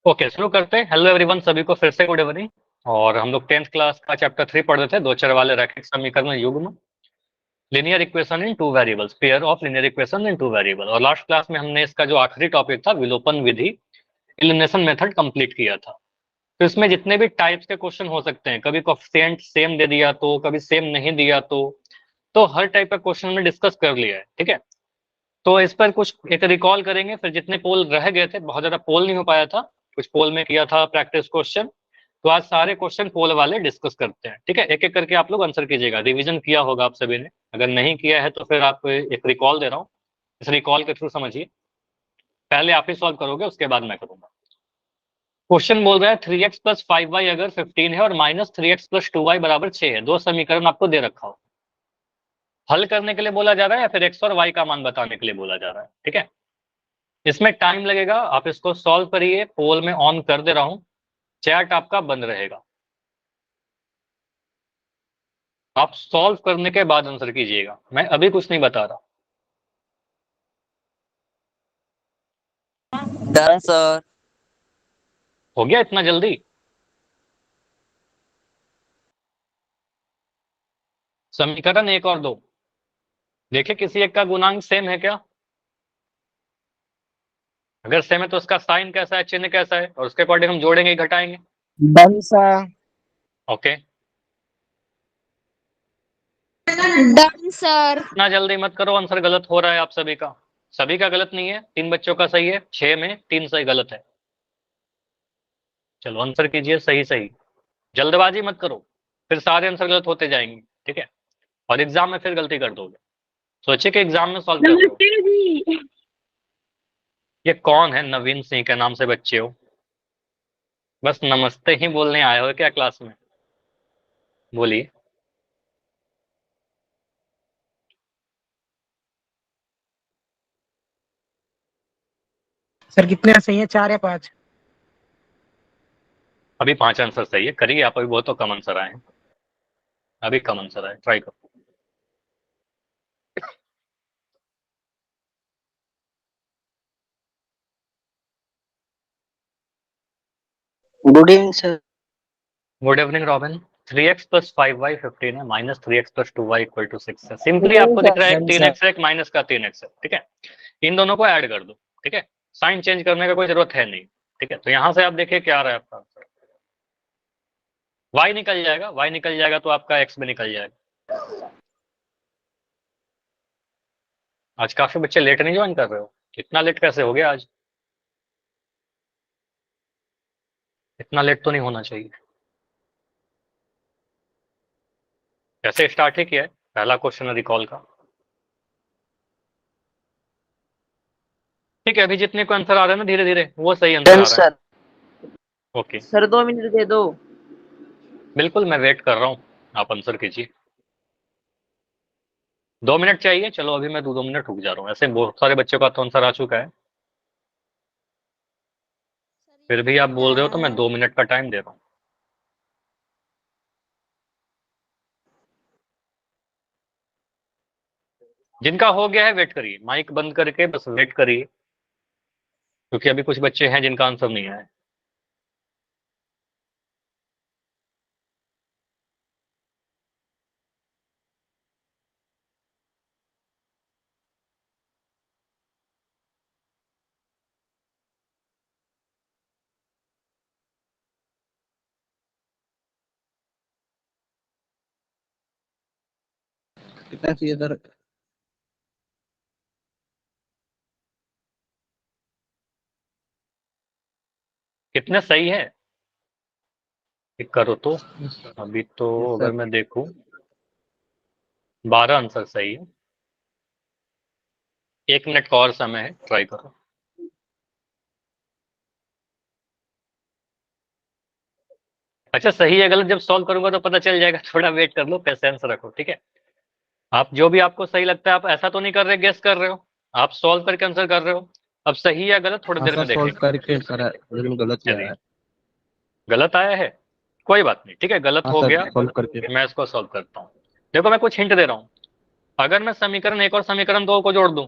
Okay, शुरू करते हैं। हेलो एवरीवन, सभी को फिर से गुड इवनिंग। और हम लोग 10th क्लास का चैप्टर 3 पढ़ रहे थे, दो चर वाले रैखिक समीकरण युग्म, linear equation in two variables, pair of linear equation in two variable. और लास्ट क्लास में हमने इसका जो आखिरी टॉपिक था, विलोपन विधि, एलिमिनेशन मेथड, कंप्लीट किया था। तो इसमें जितने भी टाइप्स के क्वेश्चन हो सकते हैं, कभी कोएफिशिएंट सेम दे दिया तो, कभी सेम नहीं दिया तो हर टाइप का क्वेश्चन हमने डिस्कस कर लिया है। ठीक है, तो इस पर कुछ एक रिकॉल करेंगे। फिर जितने पोल रह गए थे, बहुत ज्यादा पोल नहीं हो पाया था, कुछ पोल में किया था प्रैक्टिस क्वेश्चन, तो आज सारे क्वेश्चन पोल वाले डिस्कस करते हैं। ठीक है, एक एक करके आप लोग आंसर कीजिएगा। रिवीजन किया होगा आप सभी ने, अगर नहीं किया है तो फिर आप एक रिकॉल दे रहा हूँ, इस रिकॉल के थ्रू समझिए। पहले आप ही सॉल्व करोगे, उसके बाद मैं करूंगा। क्वेश्चन बोल रहा है 3x प्लस 5y अगर 15 है और माइनस 3x प्लस 2y बराबर 6 है, दो समीकरण आपको दे रखा हो। हल करने के लिए बोला जा रहा है या फिर x और y का मान बताने के लिए बोला जा रहा है। ठीक है, इसमें टाइम लगेगा, आप इसको सॉल्व करिए। पोल में ऑन कर दे रहा हूं, चैट आपका बंद रहेगा। आप सॉल्व करने के बाद आंसर कीजिएगा, मैं अभी कुछ नहीं बता रहा। Done sir. हो गया इतना जल्दी? समीकरण एक और दो देखिए, किसी एक का गुणांक सेम है क्या? अगर सेम है तो उसका साइन कैसा है, चिन्ह कैसा है, और उसके अकॉर्डिंग हम जोड़ेंगे घटाएंगे। Done sir. Okay, done sir. इतना जल्दी मत करो, आंसर गलत हो रहा है आप सभी का। सभी का गलत नहीं है, 3 बच्चों का सही है, 6 में 3 सही गलत है। चलो आंसर कीजिए सही सही, जल्दबाजी मत करो, फिर सारे आंसर गलत होते जाएंगे। ठीक है, और एग्जाम में फिर गलती कर दोगे। सोचिए कि एग्जाम में सॉल्व कर रहे हो। नमस्ते जी। ये कौन है? नवीन सिंह के नाम से बच्चे हो? बस नमस्ते ही बोलने आए हो क्या क्लास में? बोलिए। सर कितने सही है, 4 या 5? अभी 5 आंसर सही है, करिए आप। अभी बहुत तो कम आंसर आए हैं, अभी कम आंसर आए, ट्राई करो। Good evening sir. Good evening robin. 3x plus 5y 15 है, minus 3x plus 2y equal to 6 है। सिंपली आपको दिख रहा है एक 3x है, एक माइनस का 3x है। ठीक है, इन दोनों को ऐड कर दो। ठीक है, साइन चेंज करने का कोई जरूरत है नहीं। ठीक है, तो यहां से आप देखिए क्या आ रहा है आपका आंसर। y निकल जाएगा, y निकल जाएगा तो आपका x भी निकल जाएगा। आज काफी बच्चे लेट नहीं ज्वाइन कर रहे हो? इतना लेट कैसे हो गया आज? इतना लेट तो नहीं होना चाहिए। कैसे स्टार्ट ही किया है, पहला क्वेश्चन रिकॉल का। ठीक है, अभी जितने को आंसर आ रहा है ना, धीरे धीरे वो सही आंसर डन आ रहा है। सर। ओके, सर 2 मिनट दे दो। बिल्कुल मैं वेट कर रहा हूँ, आप आंसर कीजिए। 2 मिनट चाहिए? चलो अभी मैं 2 मिनट रुक जा रहा हूँ, ऐसे बहुत सारे बच्चों का तो आंसर आ चुका है। फिर भी आप बोल रहे हो तो मैं 2 मिनट का टाइम दे रहा हूँ। जिनका हो गया है वेट करिए, माइक बंद करके बस वेट करिए, क्योंकि अभी कुछ बच्चे हैं जिनका आंसर नहीं आया है। कितना चाहिए सर? कितने सही है एक करो तो। अभी तो अगर मैं देखूं 12 आंसर सही है। 1 मिनट का और समय है, ट्राई करो। अच्छा, सही है गलत जब सॉल्व करूंगा तो पता चल जाएगा, थोड़ा वेट कर लो, पेशेंस रखो। ठीक है, आप जो भी आपको सही लगता है, आप ऐसा तो नहीं कर रहे गेस कर रहे हो, आप सॉल्व करके आंसर कर रहे हो। अब सही या गलत थोड़ी हाँ देर सर, में सॉल्व देखेंगे। करके सर लेकिन गलत ही आया चलिए, है। गलत आया है, कोई बात नहीं। ठीक है, गलत हाँ हो सर, गया, सॉल्व करके। मैं इसको सॉल्व करता हूँ। देखो मैं कुछ हिंट दे रहा हूँ। अगर मैं समीकरण एक और समीकरण दो को जोड़ दूं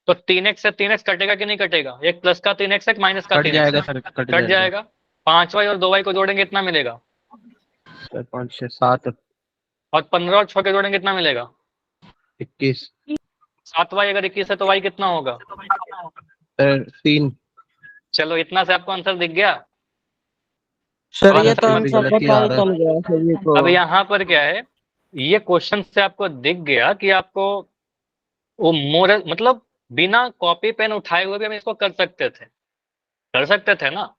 तो 3x से 3x कटेगा कि नहीं कटेगा? एक प्लस का 3x एक माइनस का कट 3x जाएगा है, सर, कट कट जाएगा। 5y और 2y को जोड़ेंगे कितना मिलेगा? 5 6 7 और 15 और 6 के जोड़ेंगे कितना मिलेगा? 21 7y अगर 21 है तो y कितना होगा? सर 3। चलो इतना से आपको आंसर दिख गया। सर अब ये आंसर तो मत अभी आंसर गलत ही पता आ ही रहा है। चल गया सभी को। अब यहाँ पर क्या है, ये क्वेश्चन से आपको दिख गया कि आपको वो मोर मतलब बिना कॉपी पेन उठाए हुए भी हम इसको कर सकते थे ना।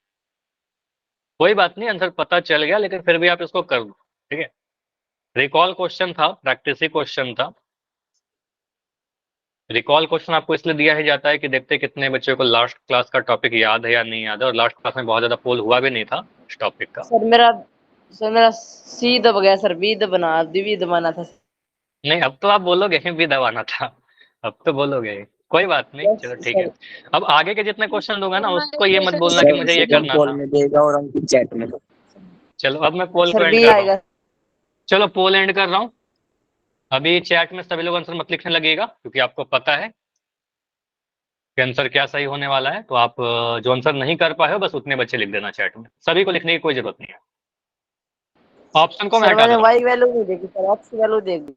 कोई बात नहीं, आंसर पता चल गया, लेकिन फिर भी आप इसको कर दो, ठीक है। रिकॉल क्वेश्चन था, प्रैक्टिस क्वेश्चन था। रिकॉल क्वेश्चन आपको इसलिए दिया ही जाता है कि देखते कितने बच्चों को लास्ट क्लास का टॉपिक याद है या नहीं याद है, और लास्ट क्लास में बहुत ज्यादा पोल हुआ भी नहीं था इस टॉपिक का। सर मेरा सी दब गया सर, बी दबाना डी दबाना था। नहीं, अब तो आप बोलोगे भी दबाना था, अब तो बोलोगे। कोई बात नहीं, यस चलो ठीक है। सर। अब आगे के जितने क्वेश्चन दूंगा ना, उसको ये मत बोलना कि मुझे ये करना कॉल था। में देगा और अंकित चैट में। चलो अब मैं पोल को सर एंड बी कर रहा हूँ। आएगा। चलो पोल एंड कर रहा हूँ। अभी चैट में सभी लोग आंसर मत लिखने लगेगा, क्योंकि आपको पता है कि आंसर क्या सही होने वाला है। तो आप जो आंसर नहीं कर पाए हो बस उतने बच्चे लिख देना चैट में, सभी को लिखने की कोई जरूरत नहीं है। ऑप्शन को मैं सर हटा दे मैंने रहा वाई वैल्यू नहीं देखी सर, एक्स की वैल्यू देख दी। हूँ।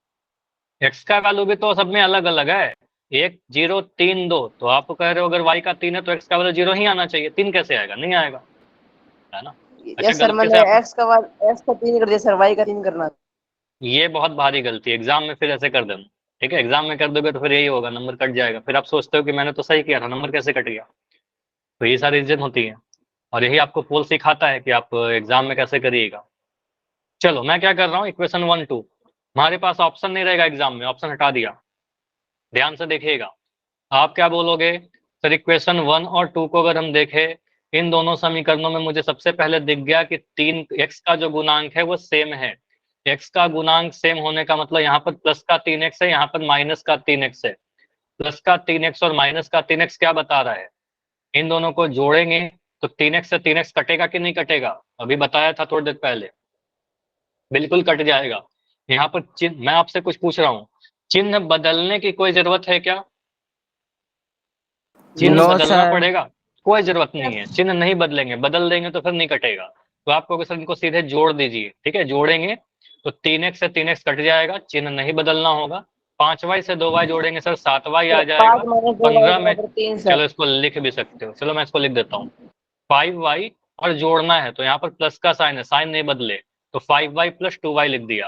एक्स का वैल्यू भी तो सब में अलग अलग है, 1 0 3 2। तो आप कह रहे हो अगर वाई का 3 है तो एक्स का वैल्यू 0 ही आना चाहिए, 3 कैसे आएगा? नहीं आएगा, है ना। अच्छा, यस सर, गलती से मैंने आप, एक्स का 3 कर दिया सर, वाई का 3 करना। ये बहुत भारी गलती है, एग्जाम में फिर ऐसे कर देना, ठीक है। एग्जाम में कर दोगे तो फिर यही होगा, नंबर कट जाएगा, फिर आप सोचते हो कि मैंने तो सही किया था, नंबर कैसे कट गया। तो ये सारी चीजें होती है, और यही आपको पोल सिखाता है कि आप एग्जाम में कैसे करिएगा। चलो मैं क्या कर रहा हूँ, इक्वेशन 1 2, हमारे पास ऑप्शन नहीं रहेगा एग्जाम में, ऑप्शन हटा दिया। ध्यान से देखिएगा, आप क्या बोलोगे? सर इक्वेशन 1 और 2 को अगर हम देखें, इन दोनों समीकरणों में मुझे सबसे पहले दिख गया कि 3 एक्स का जो गुणांक है वो सेम है। एक्स का गुणांक सेम होने का मतलब यहाँ पर प्लस का 3x है, यहाँ पर माइनस का 3x है। प्लस का 3x और माइनस का 3x क्या बता रहा है? इन दोनों को जोड़ेंगे तो 3x से 3x कटेगा कि नहीं कटेगा? अभी बताया था थोड़ी देर पहले, बिल्कुल कट जाएगा। यहाँ पर चिन्ह, मैं आपसे कुछ पूछ रहा हूँ, चिन्ह बदलने की कोई जरूरत है क्या? चिन्ह नो बदलना सर। पड़ेगा? कोई जरूरत नहीं है, चिन्ह नहीं बदलेंगे, बदल देंगे तो फिर नहीं कटेगा। तो आपको सर इनको सीधे जोड़ दीजिए, ठीक है। जोड़ेंगे तो 3x से 3x कट जाएगा, चिन्ह नहीं बदलना होगा। 5y से 2y जोड़ेंगे सर 7y आ जाएगा। 15 में, 5 - 2 = 3 सर। चलो इसको लिख भी सकते हो, चलो मैं इसको लिख देता हूँ। 5y और जोड़ना है तो यहाँ पर प्लस का साइन है, साइन नहीं बदले, तो 5y + 2y लिख दिया।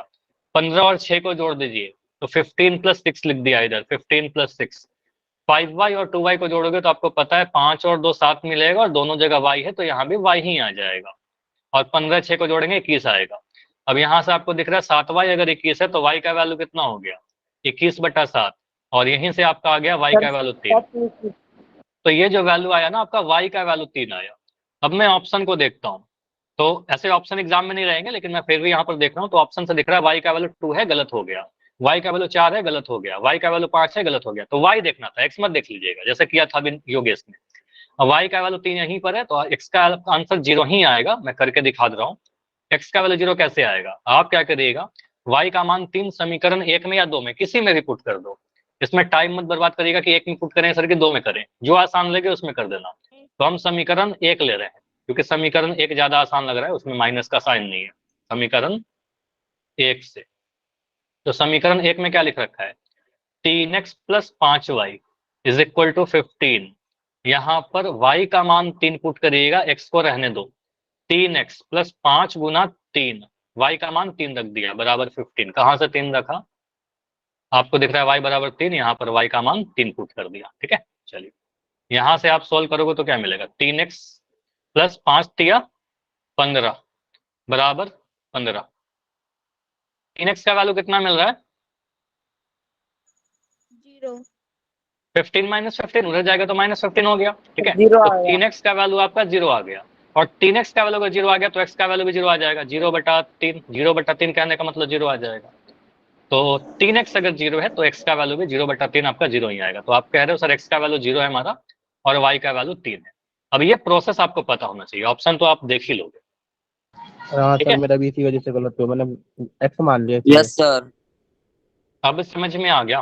15 और 6 को जोड़ दीजिए तो 15 + 6 लिख दिया, इधर 15 + 6। 5y और 2y को जोड़ोगे तो आपको पता है 5 और 2 7 मिलेगा, और दोनों जगह y है तो यहाँ भी y ही आ जाएगा। और 15 6 को जोड़ेंगे 21 आएगा। अब यहाँ से आपको दिख रहा है 7y अगर 21 है तो y का वैल्यू कितना हो गया? 21/7। और यहीं से आपका आ गया y सर का वैल्यू 3। तो ये जो वैल्यू आया ना आपका, y का वैल्यू 3 आया। अब मैं ऑप्शन को देखता हूँ, तो ऐसे ऑप्शन एग्जाम में नहीं रहेंगे, लेकिन मैं फिर भी यहाँ पर देख रहा हूँ, तो ऑप्शन से दिख रहा है y का वैल्यू 2 है, गलत हो गया। y का वैल्यू 4 है, गलत हो गया। y का वैल्यू 5 है, गलत हो गया। तो y देखना था, x मत देख लीजिएगा जैसे किया था अभी योगेश ने। अब y का वैल्यू 3 यहीं पर है तो x का आंसर 0 ही आएगा। मैं करके दिखा दे रहा हूँ, x का वैल्यू 0 कैसे आएगा। आप क्या करिएगा, y का मान 3 समीकरण 1 में या 2 में किसी में भी पुट कर दो। इसमें टाइम मत बर्बाद करिएगा कि 1 में पुट करें सर कि 2 में करें, जो आसान लगे उसमें कर देना। तो हम समीकरण 1 ले रहे हैं, क्योंकि समीकरण 1 ज्यादा आसान लग रहा है, उसमें माइनस का साइन नहीं है। समीकरण 1 से, तो समीकरण 1 में क्या लिख रखा है? 3x + 5y = 15। यहाँ पर y का मान 3 पुट करिएगा, x को रहने दो। 3x + 5 × 3, y का मान 3 रख दिया बराबर 15। कहाँ से 3 रखा? आपको दिख रहा है y बराबर 3, यहाँ पर y का मान 3 पुट कर दिया, ठीक है। चलिए यहाँ से आप सोल्व करोगे तो क्या मिलेगा? 3x + 5 दिया 15 बराबर 15। 3x का वैल्यू कितना मिल रहा है? 0। 15 - 15 उधर जाएगा तो -15 हो गया, ठीक है। 0 तो आया। 3x का वैल्यू आपका 0 आ गया, और 3x का वैल्यू अगर 0 आ गया तो x का वैल्यू भी 0 आ जाएगा। 0/3, 0/3 कहने का मतलब 0 आ जाएगा। तो 3x अगर 0 है तो x का वैल्यू भी 0/3 आपका 0 ही आएगा। तो आप कह रहे हो सर x का वैल्यू 0 है हमारा, और y का वैल्यू 3 है। अब ये प्रोसेस आपको पता होना चाहिए, ऑप्शन तो आप देख ही लोगे, हाँ ठीक सर, है। मेरा भी इसी वजह से गलत हुआ, मैंने एक्स मान लिया यस इसलिए। सर। अब समझ में आ गया?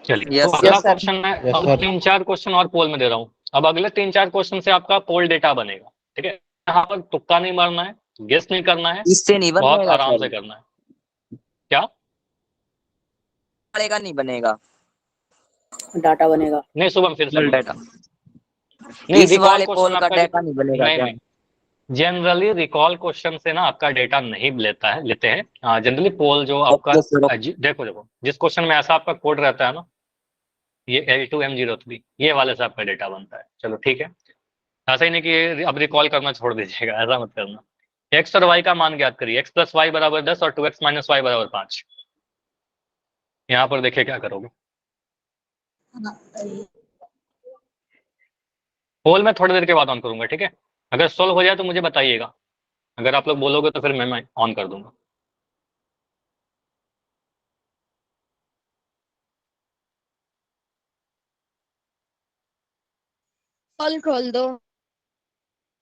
चलिए, Yes, तो अगला yes, sir. क्वेश्चन है। Yes, अब sir. 3-4 क्वेश्चन और पोल में दे रहा हूँ। अब अगले 3-4 क्वेश्चन से आपका पोल डेटा बनेगा, ठीक है। यहाँ पर तुक्का नहीं मारना है, गेस नहीं करना है, इससे नहीं बहुत बनेगा आराम सर, से करना है। क्या? पड़ेगा नहीं बनेगा, डाटा बनेगा। नहीं शुभम, फिर से फुल बोलो। डाटा। नहीं, इस रिकॉल वाले क्वेश्चन पोल का आपका डाटा नहीं बनेगा नहीं क्या? नहीं, जनरली रिकॉल क्वेश्चन से ना आपका डेटा नहीं लेते हैं। जनरली पोल जो आपका ओके सर, देखो देखो, जिस क्वेश्चन में ऐसा आपका कोड रहता है ना, ये L2M03, ये वाले से आपका डेटा बनता है। चलो ठीक है, ऐसा ही नहीं कि अब रिकॉल करना छोड़ दीजिएगा, ऐसा मत करना। एक्स और वाई का मान ज्ञात करिए, एक्स प्लस वाई बराबर 10 और 2x माइनस वाई बराबर 5। यहाँ पर देखिए क्या करोगे। पोल मैं थोड़ी देर के बाद ऑन करूंगा, ठीक है। अगर सोल्व हो जाए तो मुझे बताइएगा, अगर आप लोग बोलोगे तो फिर मैं ऑन कर दूंगा। पोल खोल दो।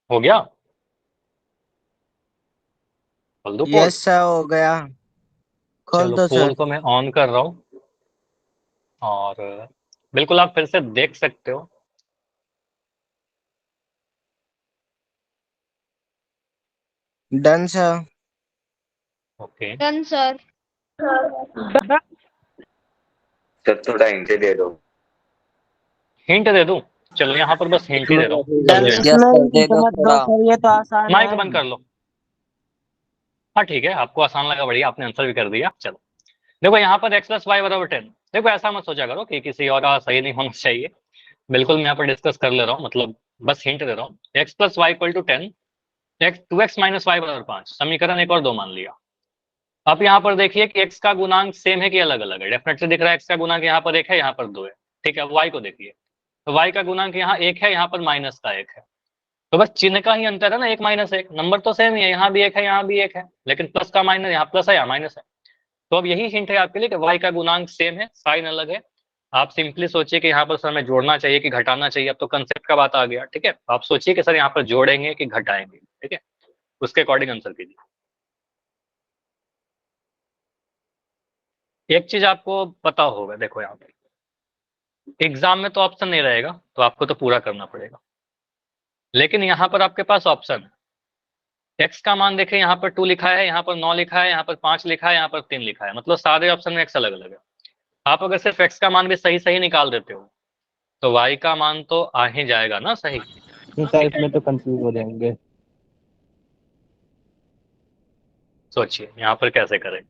हो गया? खोल दो पोल। यस सर हो गया, खोल चलो दो पोल सर। को मैं ऑन कर रहा हूँ, और बिल्कुल आप फिर से देख सकते हो। Done sir. Okay, done sir. Sir थोड़ा हिंट दे दो। हिंट दे दूं? चलो यहाँ पर बस हिंट ही दे रहा हूँ। डन, यस सर दे दो थोड़ा। ये तो आसान माइक है। बंद कर लो। हाँ ठीक है, आपको आसान लगा, बढ़िया, आपने आंसर भी कर दिया। चलो देखो, यहाँ पर x प्लस वाई बराबर 10। देखो ऐसा मत सोचा करो कि किसी और का सही नहीं होना चाहिए, बिल्कुल मैं यहाँ पर डिस्कस कर ले रहा हूँ, मतलब बस हिंट दे रहा हूँ। x plus y equal to 10, x 2x minus y बराबर 5, समीकरण 1 और 2 मान लिया। अब यहाँ पर देखिए कि x का गुणांक सेम है कि अलग अलग है। डेफिनेटली दिख रहा है x का गुणांक यहाँ पर 1 है, यहाँ पर 2 है, ठीक है। अब y को देखिए, तो y का गुणांक यहाँ 1 है, यहाँ पर माइनस का 1 है। तो बस चिन्ह का ही अंतर है ना, 1 माइनस 1, नंबर तो सेम ही है, यहाँ भी 1 है, यहाँ भी 1 है, लेकिन प्लस का माइनस, यहाँ प्लस है, यहाँ माइनस है। तो अब यही हिंट है आपके लिए कि y का गुणांक सेम है, साइन अलग है। आप सिंपली सोचिए कि यहाँ पर सर हमें जोड़ना चाहिए कि घटाना चाहिए। अब तो कंसेप्ट का बात आ गया, ठीक है। आप सोचिए कि सर यहाँ पर जोड़ेंगे कि घटाएंगे, ठीक है, उसके अकॉर्डिंग आंसर कीजिए। एक चीज आपको पता होगा, देखो यहाँ पे एग्जाम में तो ऑप्शन नहीं रहेगा, तो आपको तो पूरा करना पड़ेगा, लेकिन यहाँ पर आपके पास ऑप्शन है। एक्स का मान देखें, यहाँ पर 2 लिखा है, यहाँ पर 9 लिखा है, यहाँ पर 5 लिखा है, यहाँ पर 3 लिखा है, मतलब सारे ऑप्शन में एक्स अलग अलग है। आप अगर सिर्फ एक्स का मान भी सही सही निकाल देते हो तो वाई का मान तो आ ही जाएगा ना सही। नहीं सर, इसमें तो कंफ्यूज हो जाएंगे। सोचिए यहाँ पर कैसे करें।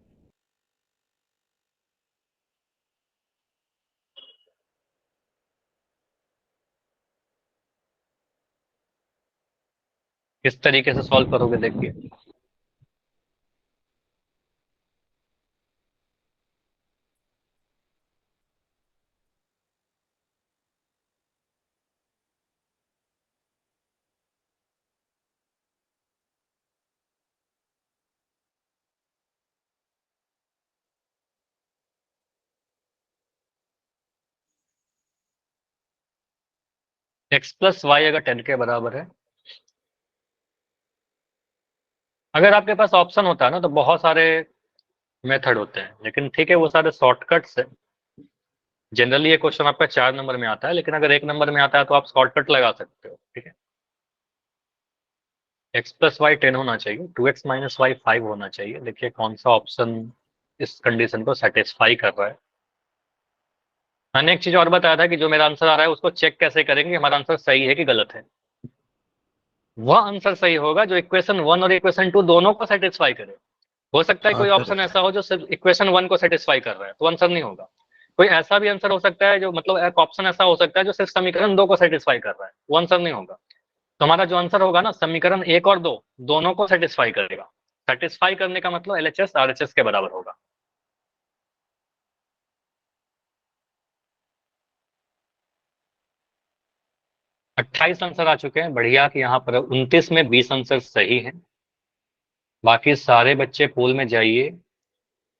किस तरीके से सॉल्व करोगे देखिए। एक्स प्लस वाई अगर 10 के बराबर है, अगर आपके पास ऑप्शन होता है ना तो बहुत सारे मेथड होते हैं, लेकिन ठीक है वो सारे शॉर्टकट्स है। जनरली ये क्वेश्चन आपका 4 नंबर में आता है, लेकिन अगर 1 नंबर में आता है तो आप शॉर्टकट लगा सकते हो, ठीक है। एक्स प्लस वाई 10 होना चाहिए, 2x माइनस वाई 5 होना चाहिए। देखिए कौन सा ऑप्शन इस कंडीशन को सेटिस्फाई कर रहा है। मैंने एक चीज और बताया था कि जो मेरा आंसर आ रहा है उसको चेक कैसे करेंगे हमारा आंसर सही है कि गलत है। वह आंसर सही होगा जो इक्वेशन 1 और इक्वेशन 2 दोनों को सेटिस्फाई करे। हो सकता है हाँ कोई सर। ऑप्शन ऐसा हो जो सिर्फ इक्वेशन 1 को सेटिस्फाई कर रहा है, तो आंसर नहीं होगा। कोई ऐसा भी आंसर हो सकता है जो, मतलब एक ऑप्शन ऐसा हो सकता है जो सिर्फ समीकरण 2 को सेटिस्फाई कर रहा है, वो आंसर नहीं होगा। तो हमारा जो आंसर होगा ना, समीकरण 1 और 2 दोनों को सेटिस्फाई करेगा। सेटिस्फाई करने का मतलब LHS RHS के बराबर होगा। अट्ठाईस आंसर आ चुके हैं, बढ़िया। कि यहाँ पर 29 में 20 आंसर सही हैं। बाकी सारे बच्चे पूल में जाइए,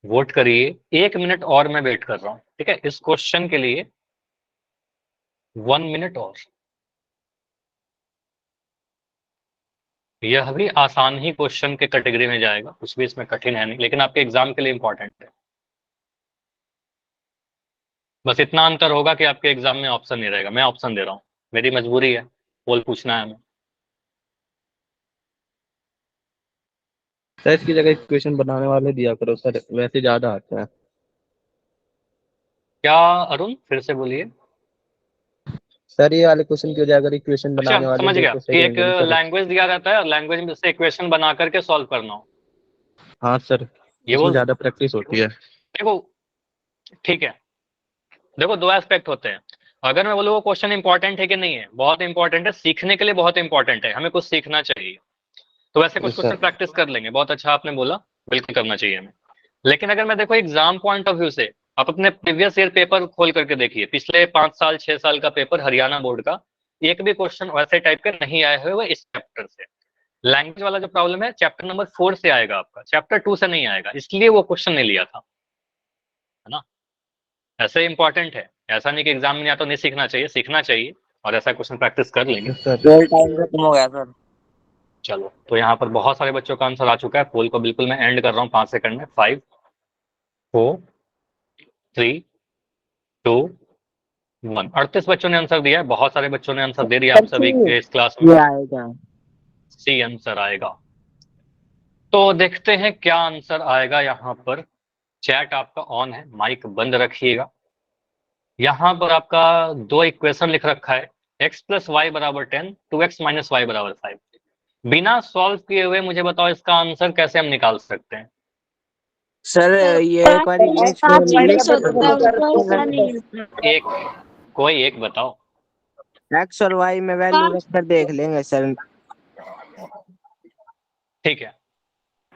वोट करिए। 1 मिनट और मैं वेट कर रहा हूँ, ठीक है, इस क्वेश्चन के लिए 1 मिनट और। यह भी आसान ही क्वेश्चन के कैटेगरी में जाएगा, कुछ भी इसमें कठिन है नहीं, लेकिन आपके एग्जाम के लिए इंपॉर्टेंट है। बस इतना अंतर होगा कि आपके एग्जाम में ऑप्शन नहीं रहेगा, मैं ऑप्शन दे रहा हूँ, मेरी मजबूरी है, पोल पूछना है हमें। सर इसकी जगह इक्वेशन बनाने वाले दिया करो सर, वैसे ज्यादा आते हैं। क्या अरुण, फिर से बोलिए। सर ये वाले क्वेश्चन की वजह अगर इक्वेशन अच्छा, बनाने वाले समझ दे गया तो कि सही एक रहेंगे ना सर। लैंग्वेज दिया रहता है और लैंग्वेज में से इक्वेशन बना करके सॉल्व करना हो, हाँ सर, ये उसमें बोल। ज्यादा प्रैक्टिस होती है। देखो, ठीक है, देखो दो एस्पेक्ट होते हैं। अगर मैं बोलूँ वो क्वेश्चन इंपॉर्टेंट है कि नहीं है, बहुत इंपॉर्टेंट है, सीखने के लिए बहुत इंपॉर्टेंट है, हमें कुछ सीखना चाहिए, तो वैसे कुछ यस क्वेश्चन सर। प्रैक्टिस कर लेंगे, बहुत अच्छा आपने बोला, बिल्कुल करना चाहिए हमें। लेकिन अगर मैं देखो एग्जाम पॉइंट ऑफ व्यू से, आप अपने प्रीवियस ईयर पेपर खोल करके देखिए, पिछले 5 साल 6 साल का पेपर हरियाणा बोर्ड का, एक भी क्वेश्चन वैसे टाइप के नहीं आए हुए इस चैप्टर से। लैंग्वेज वाला जो प्रॉब्लम है चैप्टर नंबर 4 से आएगा आपका, चैप्टर 2 से नहीं आएगा, इसलिए वो क्वेश्चन नहीं लिया था, है ना। ऐसे इंपॉर्टेंट है, ऐसा नहीं कि एग्जाम में या तो नहीं सीखना चाहिए, सीखना चाहिए, और ऐसा क्वेश्चन प्रैक्टिस कर लेंगे। Yes sir. रोल टाइम खत्म हो गया सर। चलो, तो यहाँ पर बहुत सारे बच्चों का आंसर आ चुका है, पोल को बिल्कुल मैं एंड कर रहा हूँ 5 सेकंड में। 5 4 3 2 1। 38 बच्चों ने आंसर दिया है, बहुत सारे बच्चों ने आंसर दे दिया आप सभी के इस क्लास में। ये आएगा। सी आंसर आएगा, तो देखते हैं क्या आंसर आएगा। यहाँ पर चैट आपका ऑन है, माइक बंद रखिएगा। यहाँ पर आपका दो इक्वेशन लिख रखा है, x प्लस वाई बराबर 10, 2x माइनस वाई बराबर 5। बिना सॉल्व किए हुए मुझे बताओ इसका आंसर कैसे हम निकाल सकते हैं। सर ये एक बार कॉन्फिडेंस होता है उनको ऐसा नहीं होता। एक, कोई एक बताओ। एक्स और वाई में वैल्यू रख कर देख लेंगे सर। ठीक है,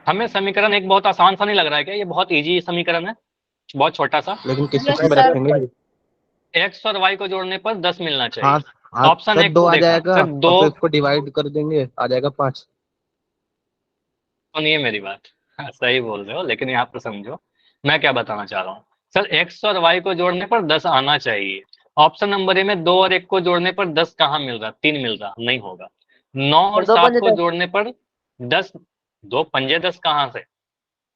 हमें समीकरण एक बहुत आसान सा नहीं लग रहा है क्या, ये बहुत इजी समीकरण है, बहुत छोटा सा। लेकिन किस यस में सर। रखेंगे? एक्स और वाई को जोड़ने पर 10 मिलना हाँ चाहिए। हाँ ऑप्शन सर, एक 2 को आ देखा जाएगा सर, और दो। फिर इसको डिवाइड कर देंगे, आ जाएगा 5। सुनिए मेरी बात, हाँ, सही बोल रहे हो, लेकिन यहाँ पर समझो मैं क्या बताना चाह रहा हूँ। सर एक्स और वाई को जोड़ने पर 10 आना चाहिए। ऑप्शन नंबर ए में 2 और 1 को जोड़ने पर 10 कहाँ मिल रहा, 3 मिल रहा, नहीं होगा। 9 और और दो 7 पंजे को 10। जोड़ने पर 10, दो पंजे 10 कहाँ से,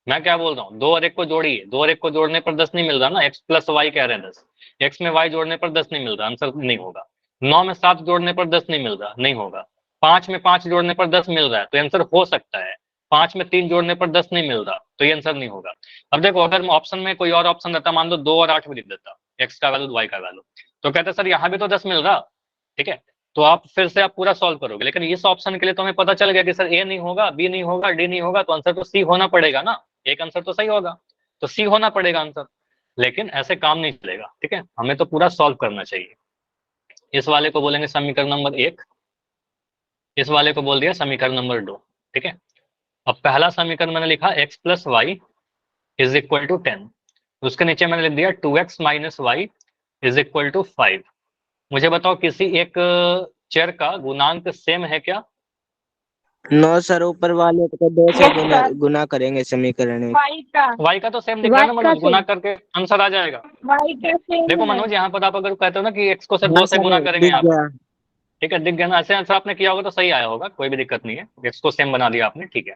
मैं क्या बोल रहा हूँ, 2 और 1 को जोड़िए, 2 और 1 को जोड़ने पर 10 नहीं मिल रहा ना, एक्स प्लस वाई कह रहे हैं 10, एक्स में वाई जोड़ने पर 10 नहीं मिल रहा, आंसर नहीं होगा। 9 में 7 जोड़ने पर 10 नहीं मिल रहा, नहीं होगा। 5 में 5 जोड़ने पर 10 मिल रहा है, तो आंसर हो सकता है। 5 में 3 जोड़ने पर 10 नहीं मिल रहा, तो ये आंसर नहीं होगा। अब देखो, अगर ऑप्शन में कोई और ऑप्शन रहता, मान लो 2 और 8 भी लिख देता, एक्स का वैल्यू वाई का वैल्यू, तो कहते सर यहाँ भी तो 10 मिल रहा, ठीक है, तो आप फिर से आप पूरा सॉल्व करोगे। लेकिन इस ऑप्शन के लिए तो हमें पता चल गया कि सर ए नहीं होगा, बी नहीं होगा, डी नहीं होगा, तो आंसर तो सी होना पड़ेगा ना, एक आंसर तो सही होगा, तो सी होना पड़ेगा आंसर। लेकिन ऐसे काम नहीं चलेगा, ठीक है, हमें तो पूरा सॉल्व करना चाहिए। इस वाले को बोलेंगे समीकरण नंबर 1, इस वाले को बोल दिया समीकरण नंबर 2, ठीक है। अब पहला समीकरण मैंने लिखा x plus y is equal to 10, उसके नीचे मैंने लिख दिया 2x minus y is equal to 5। मुझे बताओ किसी एक चर का गुणांक सेम है क्या। नो सर, ऊपर वाले को 2 से यस सर। गुना करेंगे समीकरण में। वाई का तो सेम दिख रहा है ना वाई का मनोज, गुना सेम। करके आंसर आ जाएगा। वाई का देखो सेम है। मनोज, यहाँ पर आप अगर कहते हो ना कि एक्स को सिर्फ हाँ 2 से सर, गुना करेंगे दिख यहाँ पर, गया। ठीक है, दिख गया ना, ऐसे आंसर आपने किया होगा तो सही आया होगा, कोई भी दिक्कत नहीं है, एक्स को सेम बना दिया आपने, ठीक है।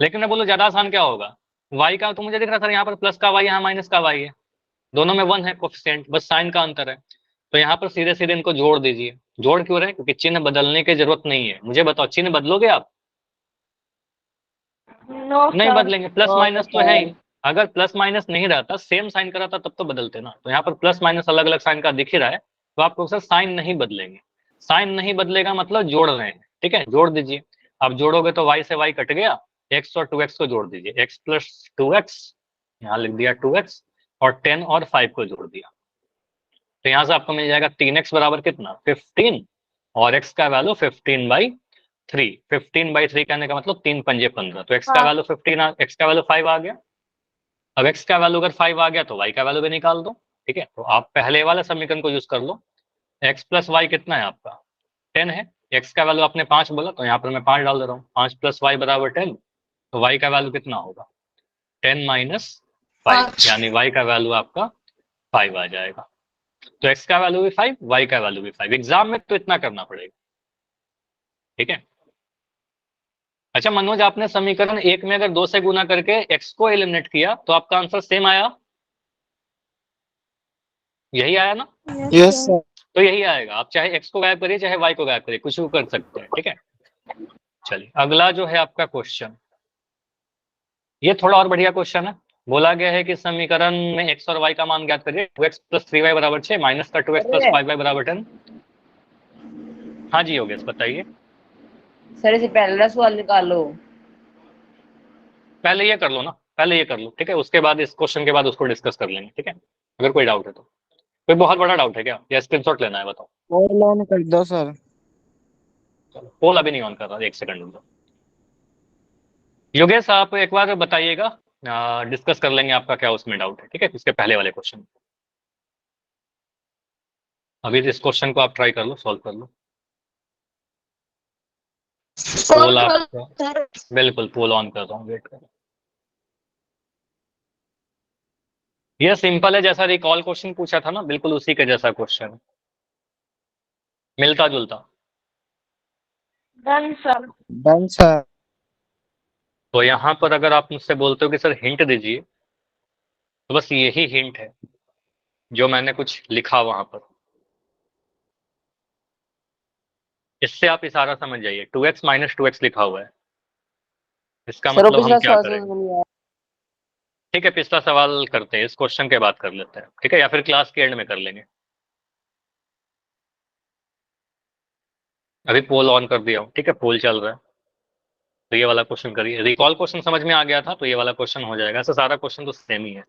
लेकिन मैं बोलूँ ज्यादा आसान क्या होगा, वाई का तो मुझे दिख रहा था यहाँ पर प्लस का वाई, यहाँ माइनस का वाई है, दोनों में 1 है कोफिशिएंट, बस साइन का अंतर है, तो यहाँ पर सीधे सीधे इनको जोड़ दीजिए। जोड़ क्यों रहे, क्योंकि चिन्ह बदलने की जरूरत नहीं है। मुझे बताओ चिन्ह बदलोगे आप, नो नहीं सर। बदलेंगे, प्लस माइनस तो है ही। अगर प्लस माइनस नहीं रहता, सेम साइन का रहता, तब तो बदलते ना, तो यहाँ पर प्लस माइनस अलग अलग साइन का दिख ही रहा है, तो आप लोग सर साइन नहीं बदलेंगे। साइन नहीं बदलेगा मतलब जोड़ रहे हैं, ठीक है, जोड़ दीजिए। अब जोड़ोगे तो y से y कट गया, x और 2x को जोड़ दीजिए, x प्लस 2x, यहाँ लिख दिया 2x, और 10 और 5 को जोड़ दिया, तो यहाँ से आपको मिल जाएगा 3x बराबर कितना 15, और x का वैल्यू 15/3। 15/3 कहने का मतलब 3 पंजे 15, तो x का हाँ। वैल्यू 15, x का वैल्यू 5 आ गया। अब x का वैल्यू अगर 5 आ गया तो y का वैल्यू भी निकाल दो, ठीक है, तो आप पहले वाले समीकरण को यूज कर लो। x प्लस वाई कितना है आपका 10 है, x का वैल्यू आपने 5 बोला, तो यहाँ पर मैं 5 डाल दे रहा हूँ, 5 प्लस वाई बराबर 10, तो y का वैल्यू कितना होगा 10 माइनस 5, यानी y का वैल्यू आपका 5 आ जाएगा। तो x का वैल्यू भी 5, y का वैल्यू भी 5, एग्जाम में तो इतना करना पड़ेगा, ठीक है। अच्छा मनोज, आपने समीकरण 1 में अगर 2 से गुना करके x को एलिमिनेट किया तो आपका आंसर सेम आया, यही आया ना? Yes sir. तो यही आएगा, आप चाहे x को गायब करिए चाहे y को गायब करिए, कुछ भी कर सकते हैं, ठीक है। चलिए अगला जो है आपका क्वेश्चन, ये थोड़ा और बढ़िया क्वेश्चन है। बोला गया है कि समीकरण में x और y का मान ज्ञात करिए। 2x प्लस 3y बराबर 6 माइनस का 2x प्लस 5y बराबर 10। हाँ जी योगेश बताइए। सर इसे पहला सवाल निकालो। पहले ये कर लो ना, पहले ये कर लो, ठीक है, उसके बाद इस क्वेश्चन के बाद उसको डिस्कस कर लेंगे, ठीक है। अगर कोई डाउट है तो, कोई बहुत बड़ा डाउट है क्या, या स्क्रीनशॉट लेना है बताओ। और लॉन कर दो सर। चलो पोल अभी नहीं ऑन कर रहा, एक सेकंड रुक जाओ। योगेश आप एक बार बताइएगा, डिस्कस कर लेंगे आपका क्या उसमें डाउट है, ठीक है, इसके पहले वाले क्वेश्चन। अभी इस क्वेश्चन को आप ट्राई कर लो, सॉल्व कर लो। पोल आपका, बिल्कुल पोल ऑन कर रहा हूँ, वेट करो। ये सिंपल है, जैसा रिकॉल क्वेश्चन पूछा था ना, बिल्कुल उसी के जैसा क्वेश्चन, मिलता जुलता। Done sir. Done sir. तो यहाँ पर अगर आप मुझसे बोलते हो कि सर हिंट दीजिए, तो बस यही हिंट है जो मैंने कुछ लिखा वहां पर। इससे आप इशारा समझ जाइए, 2x माइनस 2x लिखा हुआ है, इसका सर वो मतलब हम पिछला क्या सवाल करेंगे। समझ नहीं आया। ठीक है, पिछला सवाल करते हैं, इस क्वेश्चन के बाद कर लेते हैं, ठीक है, या फिर क्लास के एंड में कर लेंगे। अभी पोल ऑन कर दिया हूँ, ठीक है, पोल चल रहा है। तो ये वाला क्वेश्चन करिए, रिकॉल क्वेश्चन समझ में आ गया था तो ये वाला क्वेश्चन हो जाएगा। ऐसा सारा क्वेश्चन तो सेम ही है।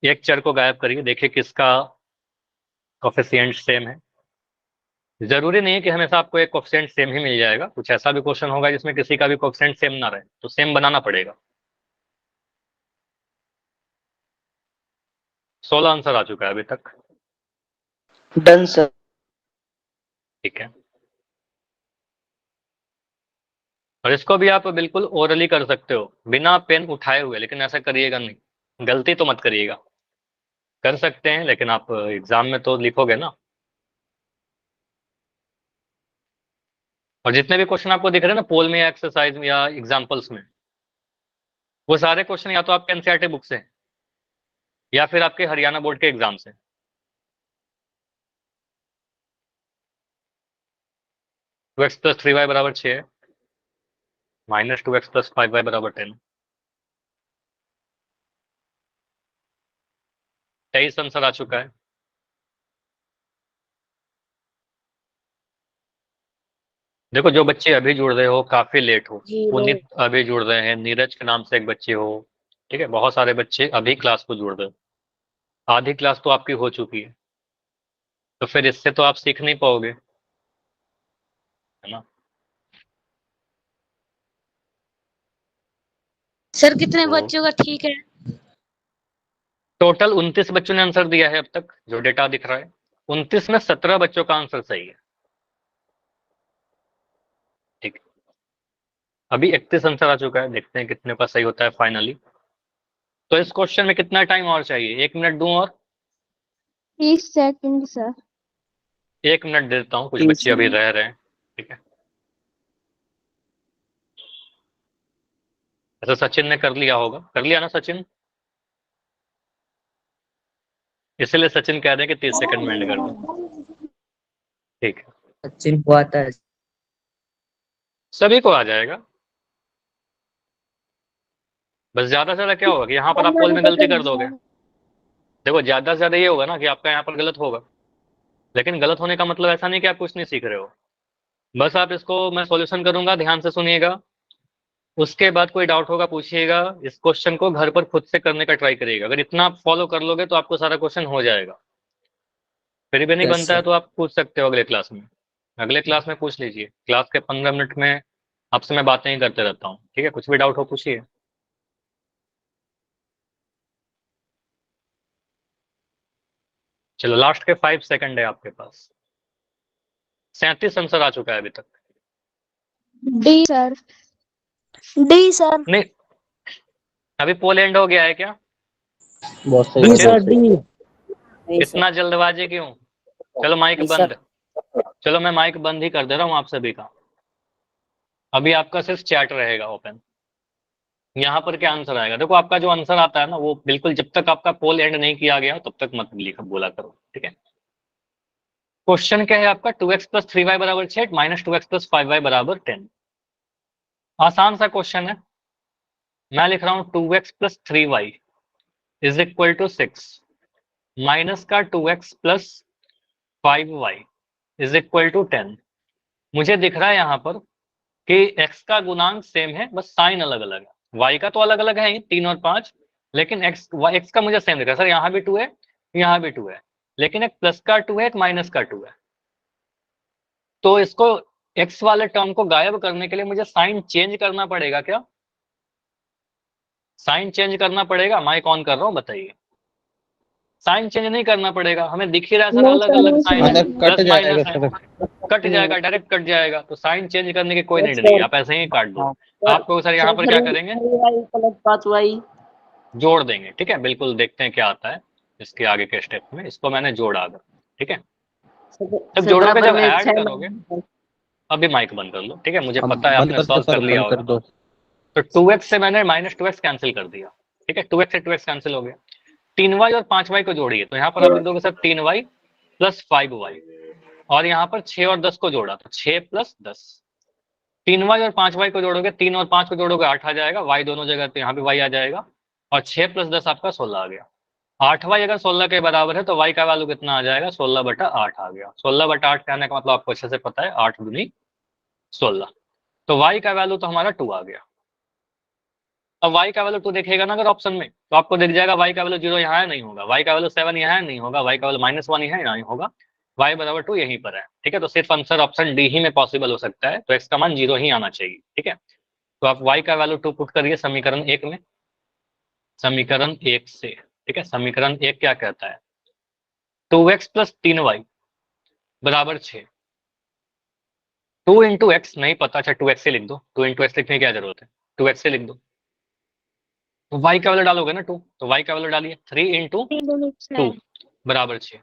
एक चर को गायब करिए, देखिए किसका कोफिशिएंट सेम है। जरूरी नहीं है कि हमेशा आपको एक कोफिशिएंट सेम ही मिल जाएगा, कुछ ऐसा भी क्वेश्चन होगा जिसमें किसी का भी कोफिशिएंट सेम ना रहे, तो सेम बनाना पड़ेगा। 16 आंसर आ चुका है अभी तक, डन सर। ठीक है। और इसको भी आप बिल्कुल ओरली कर सकते हो बिना पेन उठाए हुए, लेकिन ऐसा करिएगा नहीं, गलती तो मत करिएगा। कर सकते हैं लेकिन आप एग्जाम में तो लिखोगे ना। और जितने भी क्वेश्चन आपको दिख रहे हैं ना पोल में या एक्सरसाइज में या एग्जाम्पल्स में, वो सारे क्वेश्चन या तो आपके एनसीईआरटी बुक से हैं, या फिर आपके हरियाणा बोर्ड के एग्जाम से। 2x प्लस 3y बराबर 6 है, माइनस 2x प्लस 5y बराबर 10। 23 आंसर आ चुका है। देखो जो बच्चे अभी जुड़ रहे हो काफी लेट हो, पुनीत अभी जुड़ रहे हैं, नीरज के नाम से एक बच्चे हो, ठीक है, बहुत सारे बच्चे अभी क्लास को जुड़ रहे हो, आधी क्लास तो आपकी हो चुकी है, तो फिर इससे तो आप सीख नहीं पाओगे, है ना। सर कितने तो बच्चों का ठीक है? टोटल 29 बच्चों ने आंसर दिया है अब तक, जो डेटा दिख रहा है 29 में 17 बच्चों का आंसर सही है, ठीक है। अभी 31 आंसर आ चुका है, देखते हैं कितने का सही होता है फाइनली। तो इस क्वेश्चन में कितना टाइम और चाहिए, 1 मिनट दूं और? 30 सेकंड सर। 1 मिनट देता हूँ, कुछ बच्चे अभी रह रहे हैं, ठीक है। ऐसा सचिन ने कर लिया होगा, कर लिया ना सचिन, इसलिए सचिन कह रहे हैं कि 30 सेकंड में एंड कर दो, ठीक है। सचिन को आता है। सभी को आ जाएगा, बस ज्यादा से ज्यादा क्या होगा कि यहाँ पर आप पोल में गलती कर दोगे। देखो ज्यादा से ज्यादा ये होगा ना कि आपका यहाँ पर गलत होगा, लेकिन गलत होने का मतलब ऐसा नहीं कि आप कुछ नहीं सीख रहे हो। बस आप इसको, मैं सॉल्यूशन करूंगा, ध्यान से सुनिएगा, उसके बाद कोई डाउट होगा पूछिएगा, इस क्वेश्चन को घर पर खुद से करने का ट्राई करिएगा। अगर इतना आप फॉलो कर लोगे तो आपको सारा क्वेश्चन हो जाएगा। फिर भी नहीं बनता है तो आप पूछ सकते हो अगले क्लास में, अगले क्लास में पूछ लीजिए, क्लास के 15 मिनट में आपसे मैं बातें ही करते रहता हूँ, ठीक है, कुछ भी डाउट हो पूछिए। चलो लास्ट के 5 सेकंड है आपके पास। 37 आंसर आ चुका है अभी तक। D sir. D sir. नहीं, अभी पोल एंड हो गया है क्या बहुत सही डी बहुत सचिन? सर सही। डी। इतना जल्दबाजी क्यों? चलो माइक बंद, चलो मैं माइक बंद ही कर दे रहा हूँ आप सभी का, अभी आपका सिर्फ चैट रहेगा ओपन। यहाँ पर क्या आंसर आएगा? देखो आपका जो आंसर आता है ना वो बिल्कुल जब तक आपका पोल एंड नहीं किया गया तब तक मत लिखा बोला करो, ठीक है। क्वेश्चन क्या है आपका? 2x प्लस 3y बराबर 6 माइनस 2x प्लस 5y बराबर 10। आसान सा क्वेश्चन है। मैं लिख रहा हूँ 2x plus 3y is equal to 6 minus का 2x plus 5y is equal to 10। मुझे दिख रहा है यहाँ पर कि x का गुणांक सेम है, बस साइन अलग अलग है। y का तो अलग अलग है ही 3 और 5, लेकिन x का मुझे सेम दिख रहा है। सर यहाँ भी 2 है, यहाँ भी 2 है, लेकिन एक प्लस का 2 है, एक माइनस का 2 है। तो इसको x वाले टर्म को गायब करने के लिए मुझे साइन चेंज करना पड़ेगा क्या? साइन चेंज करना पड़ेगा? माइक ऑन कर रहा हूँ, बताइए। साइन चेंज नहीं करना पड़ेगा, हमें दिख ही रहा है सर अलग अलग साइन है, प्लस माइनस है, कट जाएगा, डायरेक्ट कट जाएगा। तो साइन चेंज करने की कोई नीड नहीं है, आप ऐसे ही काट दो। आपको सर यहाँ पर क्या करेंगे? 3y प्लस 5y जोड़ देंगे, ठीक है। बिल्कुल देखते हैं क्या आता है इसके आगे के स्टेप में। इसको मैंने जोड़ा अगर, ठीक है। जब जोड़ोगे, जब ऐड करोगे, अभी माइक बंद कर लो, ठीक है। मुझे पता है बंद आपने कर दो सॉल्व कर सर, लिया बंद कर होगा। दो। तो 2x से मैंने माइनस 2x कैंसिल कर दिया, ठीक है। 2x से 2x कैंसिल हो गया। 3y और 5y को जोड़िए, तो यहाँ पर आप लिख दोगे सर 3y प्लस 5y, और यहाँ पर 6 और 10 को जोड़ा तो 6 प्लस 10। 3y और 5y को जोड़ोगे, 3 और 5 को जोड़ोगे 8 आ जाएगा, y दोनों जगह, तो यहाँ भी y आ जाएगा, और 6 प्लस 10 आपका 16 आ गया। 8y अगर 16 के बराबर है तो y का वैल्यू कितना आ जाएगा? 16/8 आ गया। 16/8 कहने का मतलब आपको अच्छे से पता है, 8 दूनी 16। तो y का वैल्यू तो हमारा 2 आ गया। अब y का वैल्यू 2 देखिएगा ना अगर ऑप्शन में, तो आपको दिख जाएगा y का वैल्यू 0 यहाँ है, नहीं होगा। y का वैल्यू 7 यहाँ है, नहीं होगा। y का वैल्यू -1 यहाँ है, नहीं होगा। y बराबर 2 यहीं पर है, ठीक है। तो सिर्फ आंसर ऑप्शन डी ही में पॉसिबल हो सकता है, तो x का मान 0 ही आना चाहिए, ठीक है। तो आप y का वैल्यू 2 पुट करिए समीकरण 1 में, समीकरण 1 से, ठीक है। समीकरण 1 क्या कहता है? 2x प्लस 3y बराबर 6। 2 इंटू एक्स नहीं पता, अच्छा 2x से लिख दो। 2 इंटू एक्स लिखने की क्या जरूरत है? 2x से लिख दो। तो y का वैल्यू डालोगे ना 2, तो y का वैल्यू डालिए 3 इंटू 2 बराबर 6।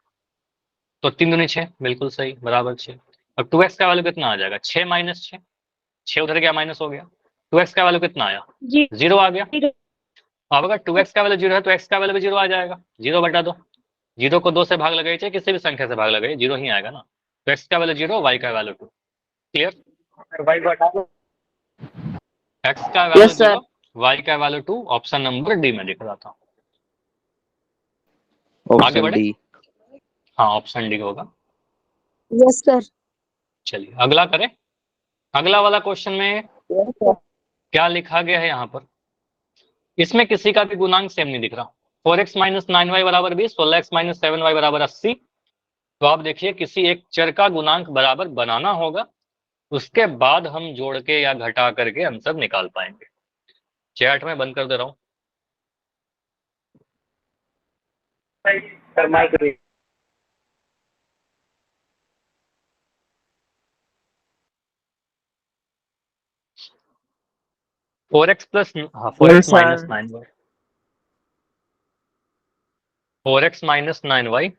तो 3 दूनी 6, बिल्कुल सही, बराबर 6। अब 2x का वैल्यू कितना आ जाएगा? 6 माइनस 6, 6 उधर गया माइनस हो गया। 2x का वैल्यू कितना आया? 0 आ गया। अब अगर 2x का वैल्यू 0 है तो x का वैल्यू भी 0 आ जाएगा। 0 बटा 2, 0 को 2 से भाग लगाइए, चाहे किसी भी संख्या से भाग लगाइए, 0 ही आएगा ना। तो x का वैल्यू 0, y का वैल्यू 2। क्लियर? x का वैल्यू यस सर 0, y का वैल्यू 2, ऑप्शन नंबर डी में लिख रहा था। आगे ऑप्शन बढ़े? डी। हाँ, ऑप्शन डी होगा। Yes sir. चलिए अगला करें। अगला वाला क्वेश्चन में क्या लिखा गया है यहाँ पर? इसमें किसी का भी गुणांक सेम नहीं दिख रहा। 4x माइनस 9y बराबर 20, 16x माइनस 7y बराबर 80। तो आप देखिए किसी एक चर का गुणांक बराबर बनाना होगा, उसके बाद हम जोड़ के या घटा करके आंसर निकाल पाएंगे। चैट में बंद कर दे रहा हूँ। 4x plus 4x minus 9y, 4x minus 9y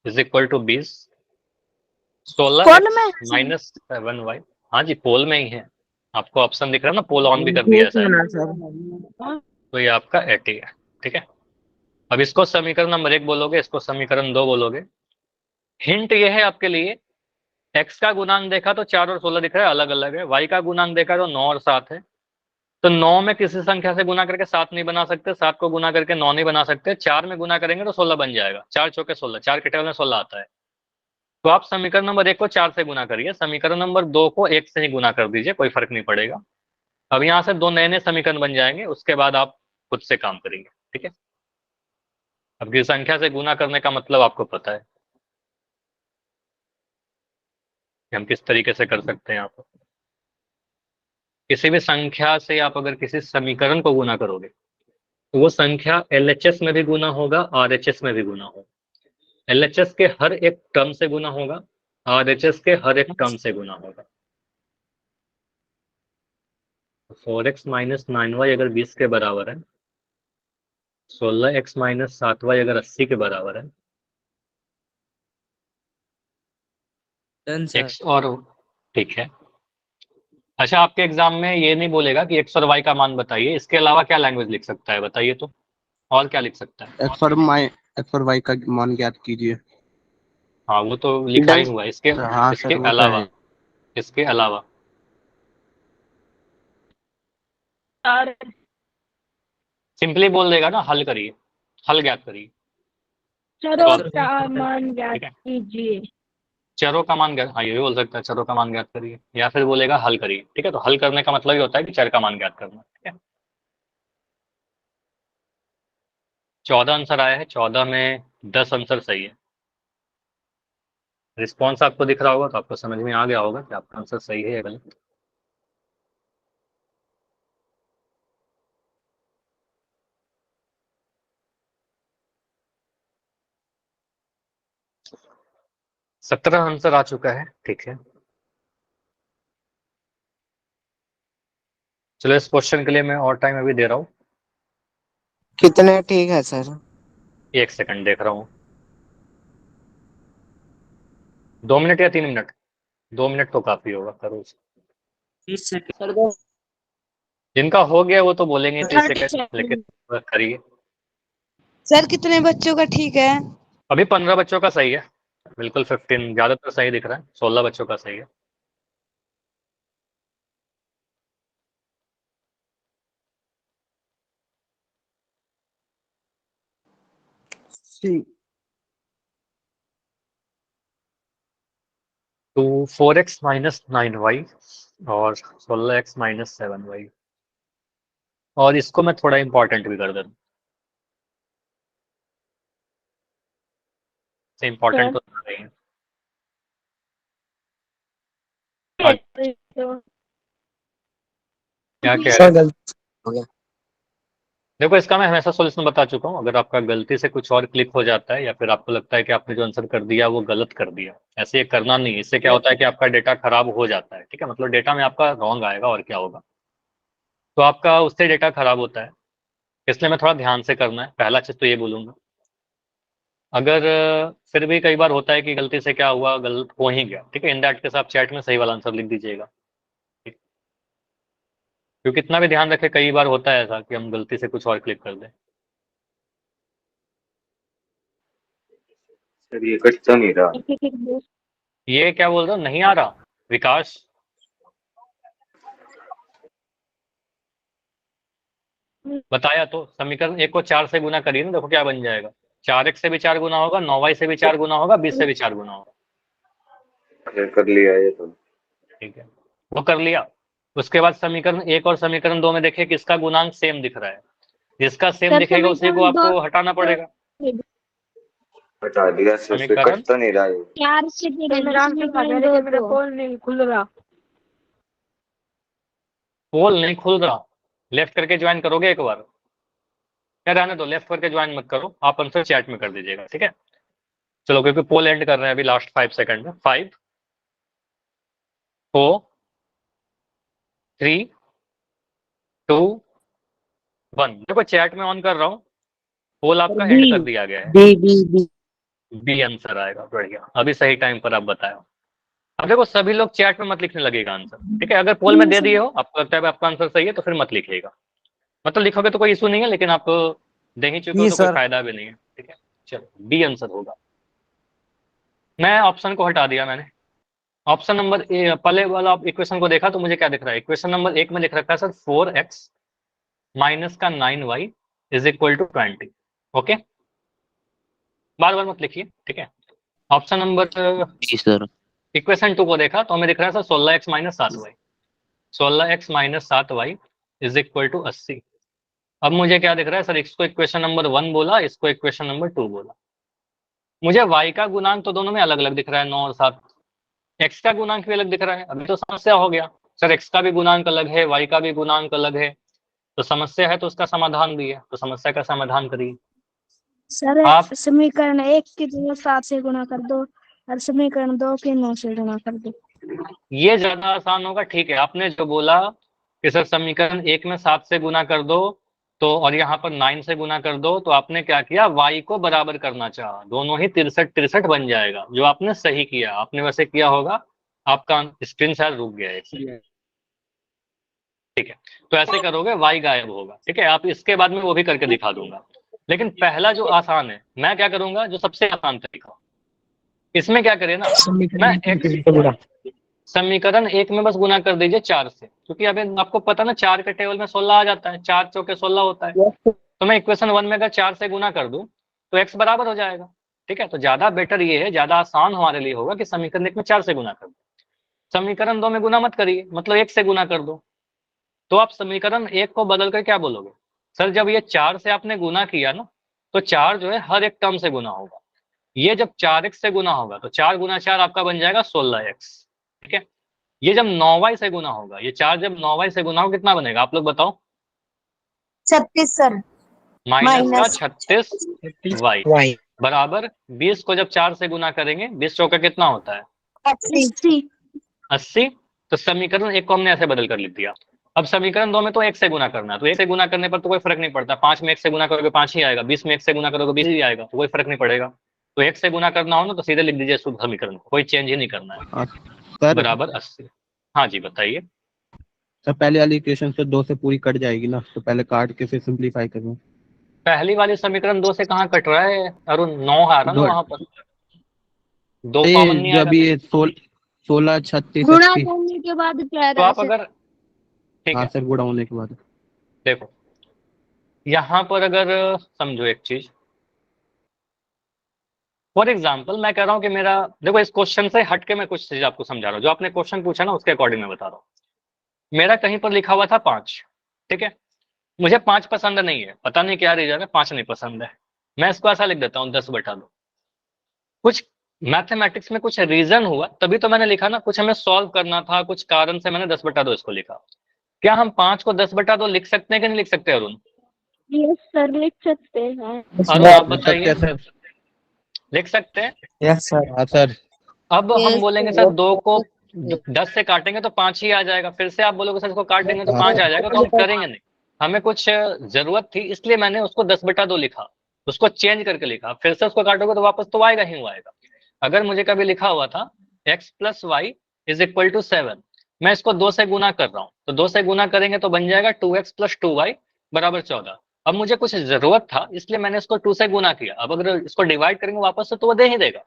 is equal to 20, 16x minus 7y। हाँ जी, पोल में ही है। आपको ऑप्शन दिख रहा है ना, पोल ऑन भी कर दिया है शायद। तो ये आपका 80 है, ठीक है। अब इसको समीकरण नंबर 1 बोलोगे, इसको समीकरण 2 बोलोगे। हिंट ये है आपके लिए, x का गुणांक देखा तो 4 और 16 दिख रहा है, अलग अलग है। y का गुणांक देखा तो 9 और 7 है। तो 9 में किसी संख्या से गुना करके 7 नहीं बना सकते, 7 को गुना करके 9 नहीं बना सकते, 4 में गुना करेंगे तो 16 बन जाएगा। 4 चौके 16, 4 के टेबल में 16 आता है। तो आप समीकरण नंबर 1 को 4 से गुना करिए, समीकरण नंबर 2 को 1 से ही गुना कर दीजिए, कोई फर्क नहीं पड़ेगा। अब यहाँ से 2 नए नए समीकरण बन जाएंगे, उसके बाद आप खुद से काम करेंगे, ठीक है। अब किसी संख्या से गुना करने का मतलब आपको पता है कि हम किस तरीके से कर सकते हैं। आप किसी भी संख्या से आप अगर किसी समीकरण को गुना करोगे तो वो संख्या LHS में भी गुना होगा, RHS में भी गुना होगा। LHS के हर एक टर्म से गुना होगा, RHS के हर एक टर्म से गुना होगा। 4x माइनस 9y अगर 20 के बराबर है, 16x माइनस 7y अगर 80 के बराबर है, x और ठीक है, अच्छा, आपके एग्जाम में ये नहीं बोलेगा कि एक्स और वाई का मान बताइए, इसके अलावा क्या लैंग्वेज लिख सकता है बताइए तो, और क्या लिख सकता है? एक्स और वाई का मान ज्ञात कीजिए। हाँ वो तो लिखा ही हुआ है, इसके हाँ इसके सर वो तो अलावा, है। इसके अलावा और सिंपली बोल देगा ना, हल करिए, हल ज्ञात करिए। चरों सॉल्व, का मान ज्ञात ठीक है। कीजिए। चरों का मान ज्ञात, हाँ ये भी बोल सकता है, चरों का मान ज्ञात करिए, या फिर बोलेगा हल करिए। ठीक है, तो हल करने का मतलब ये होता है कि चर का मान ज्ञात करना। ठीक है, 14 आंसर आया है, 14 में 10 आंसर सही है। रिस्पॉन्स आपको दिख रहा होगा तो आपको समझ में आ गया होगा कि आपका आंसर सही है या गलत। सत्रह आंसर आ चुका है। ठीक है, चलो इस क्वेश्चन के लिए मैं और टाइम अभी दे रहा हूँ, कितने ठीक है सर? 1 सेकंड देख रहा हूँ। 2 मिनट या 3 मिनट? 2 मिनट तो काफी होगा, करो उसे। 30 सेकंड। सर दो। जिनका हो गया वो तो बोलेंगे 30 सेकंड, 30 लेकिन सेकंड। करिए। सर कितने बच्चों का ठीक है? अभी 15 बच्चों का सही है, बिल्कुल 15, ज्यादातर सही दिख रहा है, 16 बच्चों का सही है। ठीक। तो 4x-9y और 16x-7y, और इसको मैं थोड़ा इंपॉर्टेंट भी कर देता हूँ, इंपॉर्टेंट तो नहीं है। हाँ, क्या कह रहे सर हैं? गलती हो गया। देखो इसका मैं हमेशा सॉल्यूशन बता चुका हूँ, अगर आपका गलती से कुछ और क्लिक हो जाता है या फिर आपको लगता है कि आपने जो आंसर कर दिया वो गलत कर दिया, ऐसे ये करना नहीं है। इससे क्या होता है कि आपका डेटा खराब हो जाता है। ठीक है, मतलब डेटा में आपका रॉन्ग आएगा और क्या होगा, तो आपका उससे डेटा खराब होता है। इसलिए मैं थोड़ा ध्यान से करना है, पहला चीज तो ये बोलूंगा। अगर फिर भी कई बार होता है कि गलती से क्या हुआ, गलत हो ही गया, ठीक है, इन दैट केस आप चैट में सही वाला आंसर लिख दीजिएगा। ठीक? क्योंकि इतना भी ध्यान रखें, कई बार होता है ऐसा कि हम गलती से कुछ और क्लिक कर दें। सर ये कट तो नहीं रहा। ये क्या बोल रहे हो, नहीं आ रहा विकास? बताया तो, समीकरण 1 को 4 से गुना करिए ना, देखो क्या बन जाएगा। 4x से भी 4 गुना होगा, 9y से भी 4 गुना होगा, 20 से भी 4 गुना होगा। सर कर लिया ये तो। ठीक है, वो कर लिया। उसके बाद समीकरण 1 और समीकरण 2 में देखिए किसका गुणांक सेम दिख रहा है, जिसका सेम सर दिखेगा उसी को समीकरण दो आपको हटाना पड़ेगा। हटा दिया सर, से समीकरण कट तो नहीं रहा ये। 4 से समीकरण दो पोल नहीं खुल रहा। पोल नहीं खुल रहा, लेफ्ट करके ज्वाइन करोगे एक बार? क्या रहने दो, लेफ्ट करके ज्वाइन मत करो, आप आंसर चैट में कर दीजिएगा। ठीक है, चलो क्योंकि पोल एंड कर रहे हैं अभी लास्ट 5 सेकंड में। 5 4 3 2 1, देखो चैट में ऑन कर रहा हूँ, पोल आपका बी एंड कर दिया गया है। B B B. B answer आएगा, बढ़िया, अभी सही टाइम पर आप बताया। अब देखो सभी लोग चैट में मत लिखने लगेगा आंसर। ठीक है, अगर पोल में दे दिए हो, आपको लगता है आपका आंसर सही है, तो फिर मत लिखिएगा। मतलब लिखोगे तो कोई इशू नहीं है, लेकिन आप दे ही चुके हो जी तो कोई सर। फायदा भी नहीं है। ठीक है, चलो बी आंसर होगा। मैं ऑप्शन को हटा दिया मैंने। ऑप्शन नंबर ए, पहले वाला इक्वेशन को देखा तो मुझे क्या दिख रहा है, इक्वेशन नंबर 1 में लिख रखा है सर 4x माइनस का 9y is equal to 20। Okay, बार बार मत लिखिए। ठीक है, ऑप्शन नंबर, जी सर। इक्वेशन 2 को देखा तो हमें दिख रहा है sir 16x-7y, 16x-7y is equal to 80। अब मुझे क्या दिख रहा है सर, इसको इक्वेशन नंबर 1 बोला, इसको इक्वेशन नंबर 2 बोला। मुझे y का गुणांक तो दोनों में अलग अलग दिख रहा है, 9 और 7। x का गुणांक भी अलग दिख रहा है, अभी तो समस्या हो गया। सर x का भी गुणांक अलग है, y का भी गुणांक अलग है, तो समस्या है, तो उसका समाधान भी है, तो समस्या का समाधान करिए सर आप। समीकरण 1 की जगह 7 से गुणा कर दो और समीकरण 2 के 9 से गुणा कर दो। ये ज्यादा आसान होगा। ठीक है, आपने जो बोला कि सर समीकरण 1 में 7 से गुना कर दो, तो और यहाँ पर 9 से गुना कर दो, तो आपने क्या किया, y को बराबर करना चाहा, दोनों ही 63 बन जाएगा, जो आपने सही किया। आपने वैसे किया होगा, आपका स्क्रीन शायद रुक गया है। ठीक है, तो ऐसे करोगे y गायब होगा। ठीक है, आप इसके बाद में वो भी करके दिखा दूंगा, लेकिन पहला जो आसान है मैं क्या करूंगा, जो सबसे आसान तरीका, इसमें क्या करिए ना, मैं x समीकरण एक में बस गुना कर दीजिए 4 से, क्योंकि अभी आपको पता ना 4 के टेबल में 16 आ जाता है, 4 चौके 16 होता है। तो मैं इक्वेशन 1 में अगर 4 से गुना कर दूं तो x बराबर हो जाएगा। ठीक है, तो ज्यादा बेटर ये है, ज्यादा आसान हमारे लिए होगा कि समीकरण 1 में 4 से गुना कर दो, समीकरण 2 में गुना मत करिए, मतलब 1 से गुना कर दो। तो आप समीकरण 1 को बदल कर क्या बोलोगे, सर जब ये 4 से आपने गुना किया ना, तो 4 जो है हर एक टर्म से गुना होगा, ये जब 4x से गुना होगा तो 4 गुना 4 आपका बन जाएगा 16x। ठीक है, ये जब 9y से गुना होगा, ये 4 जब 9y से गुना होगा कितना बनेगा आप लोग बताओ, 36 सर। माइनस का माइनस 36y वाई बराबर 20 को जब 4 से गुना करेंगे 20 चौका कितना होता है 80। 80। तो समीकरण 1 को हमने ऐसे बदल कर लिख दिया। अब समीकरण 2 में तो 1 से गुना करना है, तो 1 से गुना करने पर तो कोई फर्क नहीं पड़ता, 5 में 1 से गुना करोगे 5 ही आएगा, 20 में 1 से गुना करोगे 20 ही आएगा, तो कोई फर्क नहीं पड़ेगा। तो 1 से गुना करना हो ना तो सीधे लिख दीजिए शुद्ध समीकरण को, कोई चेंज ही नहीं करना है, सर बराबर 80। हाँ जी बताइए। सर पहले वाली इक्वेशन से 2 से पूरी कट जाएगी ना, तो पहले काट के फिर सिंपलीफाई करूँ। पहली वाली समीकरण 2 से कहाँ कट रहा है अरुण, 9 आ रहा ना दो वहां पर, 2 कॉमन नहीं जो आएगा। अभी 16 36 गुणा 80। करने के बाद क्या तो रहा आप अगर, ठीक हाँ है सर, गुणा होने के बाद। देखो यहाँ पर अगर समझो एक चीज, फॉर एग्जाम्पल मैं कह रहा हूँ कि मेरा, देखो इस क्वेश्चन से हट के मैं कुछ चीज आपको समझा रहा हूँ, जो आपने क्वेश्चन पूछा ना उसके अकॉर्डिंग मैं बता रहा हूँ। मेरा कहीं पर लिखा हुआ था 5, ठीक है, मुझे 5 पसंद नहीं है, पता नहीं क्या रीजन है, 5 नहीं पसंद है, मैं इसको ऐसा लिख देता हूँ 10/2। कुछ मैथमेटिक्स में कुछ रीजन हुआ तभी तो मैंने लिखा ना, कुछ हमें सॉल्व करना था, कुछ कारण से मैंने 10/2 इसको लिखा। क्या हम 5 को 10/2 लिख सकते हैं कि नहीं लिख सकते अरुण? यस सर लिख सकते हैं। अरुण आप लिख सकते बताइए, हैं सर। लिख सकते हैं। Yes sir. हाँ सर। अब हम Yes, बोलेंगे sir. सर 2 को 10 से काटेंगे तो 5 ही आ जाएगा, फिर से आप बोलोगे सर इसको काट देंगे तो हाँ 5 सर। आ जाएगा, तो हम करेंगे नहीं। हमें कुछ जरूरत थी इसलिए मैंने उसको 10/2 लिखा, उसको चेंज करके लिखा, फिर से उसको काटोगे तो वापस तो आएगा ही आएगा। अगर मुझे कभी लिखा हुआ था x + y = 7, मैं इसको 2 से गुना कर रहा हूँ, तो 2 से गुना करेंगे तो बन जाएगा 2x + 2y = 14। अब मुझे कुछ जरूरत था इसलिए मैंने इसको 2 से गुना किया, अब अगर इसको डिवाइड करेंगे वापस से तो वो दे ही देगा।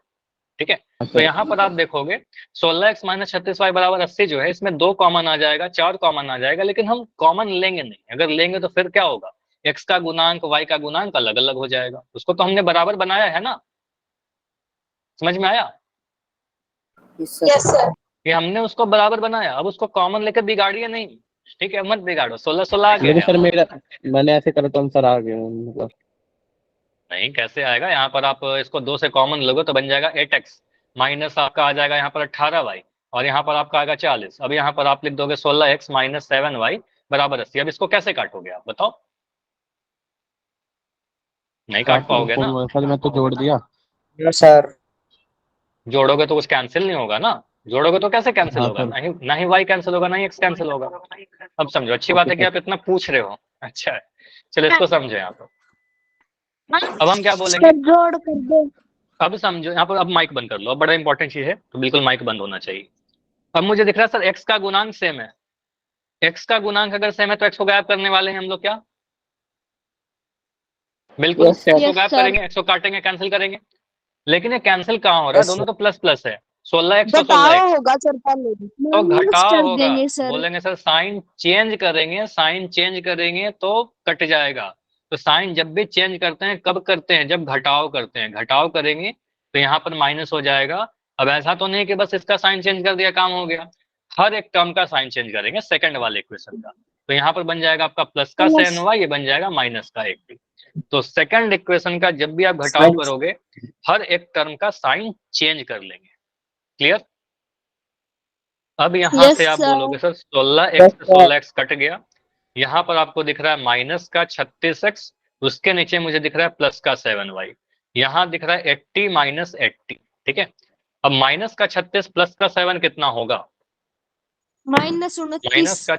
ठीक है, तो यहाँ पर आप देखोगे 16x - 36y = 80 जो है, इसमें 2 कॉमन आ जाएगा, 4 कॉमन आ जाएगा, लेकिन हम कॉमन लेंगे नहीं। अगर लेंगे तो फिर क्या होगा, x का गुणांक y का गुणांक अलग अलग हो जाएगा, उसको तो हमने बराबर बनाया है ना, समझ में आया? Yes, sir. कि हमने उसको बराबर बनाया, अब उसको कॉमन लेकर बिगाड़िए नहीं। ठीक है, मत बिगाड़ो, 16 आ गया लेकिन है सर हमारा। मैंने ऐसे करा तो आंसर आ गया मतलब। नहीं कैसे आएगा, यहाँ पर आप इसको 2 से कॉमन लोगे तो बन जाएगा 8x, माइनस आपका आ जाएगा यहाँ पर 18y, और यहाँ पर आपका आएगा 40। अब यहाँ पर आप लिख दोगे 16x - 7y = 80। अब इसको कैसे काटोगे आप बताओ? नहीं काट पाओगे ना, सर मैं तो जोड़ दिया। Yes sir. जोड़ोगे तो कुछ कैंसिल नहीं होगा ना, जोड़ोगे तो कैसे कैंसिल हाँ होगा, सर। ना ही y कैंसिल होगा ना ही x कैंसिल होगा। अब समझो, अच्छी बात है कि आप इतना पूछ रहे हो, अच्छा है, चलो इसको समझे आप। अब हम क्या बोलेंगे, सर जोड़ कर दो। अब समझो यहाँ पर, अब माइक बंद कर लो, अब बड़ा इंपॉर्टेंट चीज है तो बिल्कुल माइक बंद होना चाहिए। अब मुझे दिख रहा है सर x का गुणांक सेम है, x का गुणांक अगर सेम है तो x को गायब करने वाले हैं हम लोग, क्या बिल्कुल Yes, sir. x को Yes, गायब sir. करेंगे, x को काटेंगे, कैंसिल करेंगे। लेकिन ये कैंसिल कहाँ हो रहा है, Yes, दोनों तो प्लस प्लस है, 16x तो घटाओ 16x, होगा सर पहले। तो माइनस घटाव कर होगा। देंगे सर। बोलेंगे सर साइन चेंज करेंगे, साइन चेंज करेंगे तो कट जाएगा। तो साइन जब भी चेंज करते हैं कब करते हैं, जब घटाव करते हैं, घटाव करेंगे तो यहाँ पर माइनस हो जाएगा। अब ऐसा तो नहीं कि बस इसका साइन चेंज कर दिया काम हो गया, हर एक टर्म का साइन चेंज करेंगे सेकंड वाले इक्वेशन का। तो यहाँ पर बन जाएगा आपका प्लस का Yes. साइन हुआ, ये बन जाएगा माइनस का 80। तो सेकंड इक्वेशन का जब भी आप घटाव करोगे हर एक टर्म का साइन चेंज कर लेंगे। क्लियर? अब यहाँ Yes, से आप sir. बोलोगे सर 16x से 16x कट गया, यहाँ पर आपको दिख रहा है माइनस का 36x, उसके नीचे मुझे दिख रहा है प्लस का 7y, यहाँ दिख रहा है 80 - 80। ठीक है, अब माइनस का 36 प्लस का 7 कितना होगा, -29। माइनस का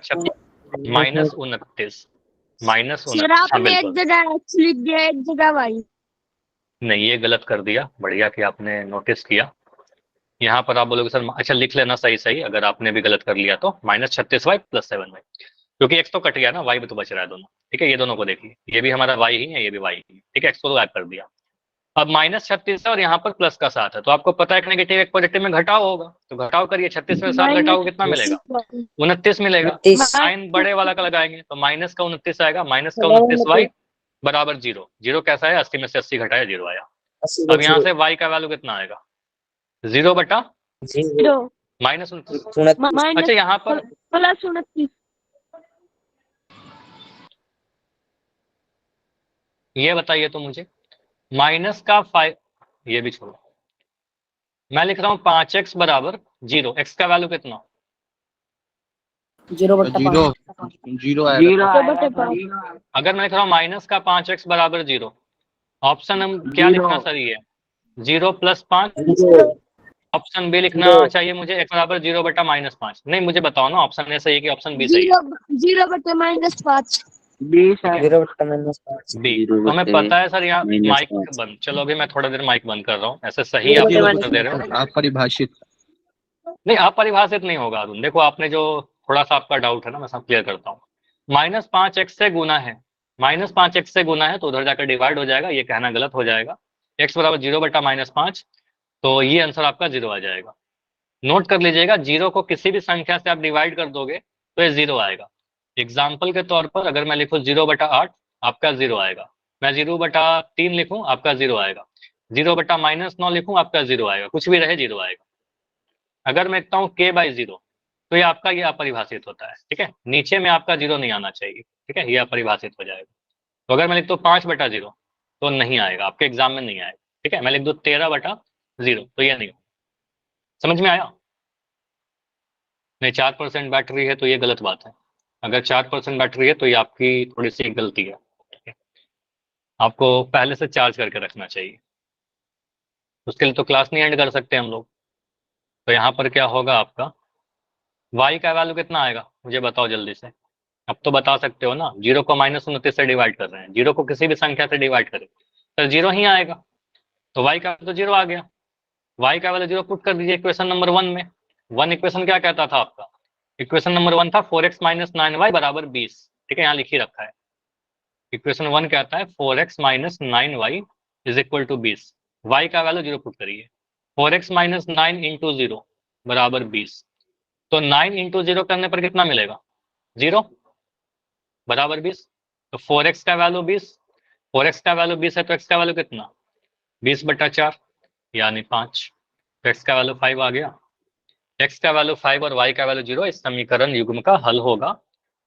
29 सर हाँ आपने एक बिल्कुल जगह एक्स लिख दिया, एक जगह वाई। नहीं, ये गलत कर दिया, बढ़िया कि आपने नोटिस किया। यहाँ पर आप बोलोगे सर अच्छा लिख लेना सही सही, अगर आपने भी गलत कर लिया तो -36y + 7y। क्योंकि x तो कट गया ना, y भी तो बच रहा है दोनों, ठीक है। ये दोनों को देखिए, ये भी हमारा y ही है, ये भी y ही है, ठीक है। x को तो गायब कर दिया। अब -36 है और यहाँ पर प्लस का 7 है, तो आपको पता है कि नेगेटिव एक पॉजिटिव में घटाव होगा, तो घटाव करिए। 36 में 7 घटाओ कितना मिलेगा? 29 मिलेगा। 29 साइन बड़े वाला का लगाएंगे तो माइनस का 29 आएगा, माइनस का 29 y बराबर 0। 0 कैसा है? 80 में से 80 घटाया 0 आया। अब यहाँ से y का वैल्यू कितना आएगा? 0 बटा -29। अच्छा यहाँ पर +29। ये बताइए तो मुझे, माइनस का 5, ये भी छोड़ो, मैं लिख रहा हूँ 5x बराबर 0। x का वैल्यू कितना? 0 0 आएगा। अगर मैं लिख रहा हूँ माइनस का 5x बराबर 0, ऑप्शन हम क्या लिखना सही है? 0 + 5। ऑप्शन बी लिखना चाहिए मुझे, x बराबर 0 बटा -5। नहीं, मुझे बताओ ना, ऑप्शन ए सही है कि ऑप्शन बी सही है? 0 बटे -5। बी। तो हमें पता है सर, यहाँ माइक बंद। चलो अभी मैं थोड़ा देर माइक बंद कर रहा हूँ, ऐसे सही आप उत्तर दे रहे हो। आप परिभाषित। नहीं, आप परिभाषित नहीं होगा अरुण। देखो आपने जो थोड़ा सा आपका डाउट है ना, मैं सब क्लियर करता हूँ। -5x से गुना है, -5x से गुना है तो उधर जाकर डिवाइड हो जाएगा, ये कहना गलत हो जाएगा। x बराबर 0 बटा -5, तो ये आंसर आपका 0 आ जाएगा। नोट कर लीजिएगा, 0 को किसी भी संख्या से आप डिवाइड कर दोगे तो ये 0 आएगा। एग्जाम्पल के तौर पर अगर मैं लिखूँ 0 बटा 8, आपका 0 आएगा। मैं 0 बटा 3 लिखूँ, आपका 0 आएगा। 0 बटा -9 लिखूँ, आपका 0 आएगा। कुछ भी रहे 0 आएगा। अगर मैं लिखता हूँ k/0, तो ये आपका ये अपरिभाषित होता है, ठीक है। नीचे में आपका 0 नहीं आना चाहिए, ठीक है, ये अपरिभाषित हो जाएगा। तो अगर मैं लिखता हूँ 5/0, तो नहीं आएगा, आपके एग्जाम में नहीं आएगा, ठीक है। मैं लिख दूँ 13/0, तो ये नहीं। समझ में आया? नहीं, 4% बैटरी है तो ये गलत बात है। अगर 4% बैटरी है तो ये आपकी थोड़ी सी गलती है, ठीक है। आपको पहले से चार्ज करके रखना चाहिए, उसके लिए तो क्लास नहीं एंड कर सकते हम लोग। तो यहाँ पर क्या होगा आपका, y का वैल्यू कितना आएगा मुझे बताओ जल्दी से। अब तो बता सकते हो ना, 0 को -29 से डिवाइड कर रहे हैं, 0 को किसी भी संख्या से डिवाइड करें तो 0 ही आएगा। तो y का तो 0 आ गया। y का वैल्यू 0 पुट कर दीजिए इक्वेशन नंबर 1 में। 1 इक्वेशन क्या कहता था आपका? इक्वेशन नंबर 1 था 4x - 9y बराबर 20, ठीक है, यहाँ लिख ही रखा है। इक्वेशन 1 कहता है 4x - 9y = 20। y का वैल्यू 0 पुट करिए। 4x - 9 इंटू 0 बराबर 20। तो 9 इंटू 0 करने पर कितना मिलेगा? 0 बराबर 20। तो 4x का वैल्यू 20, 4x का वैल्यू 20 है तो x का वैल्यू कितना? 20/4 यानी 5। तो x का वैल्यू 5 आ गया। x का वैल्यू 5 और y का वैल्यू 0 इस समीकरण युग्म का हल होगा,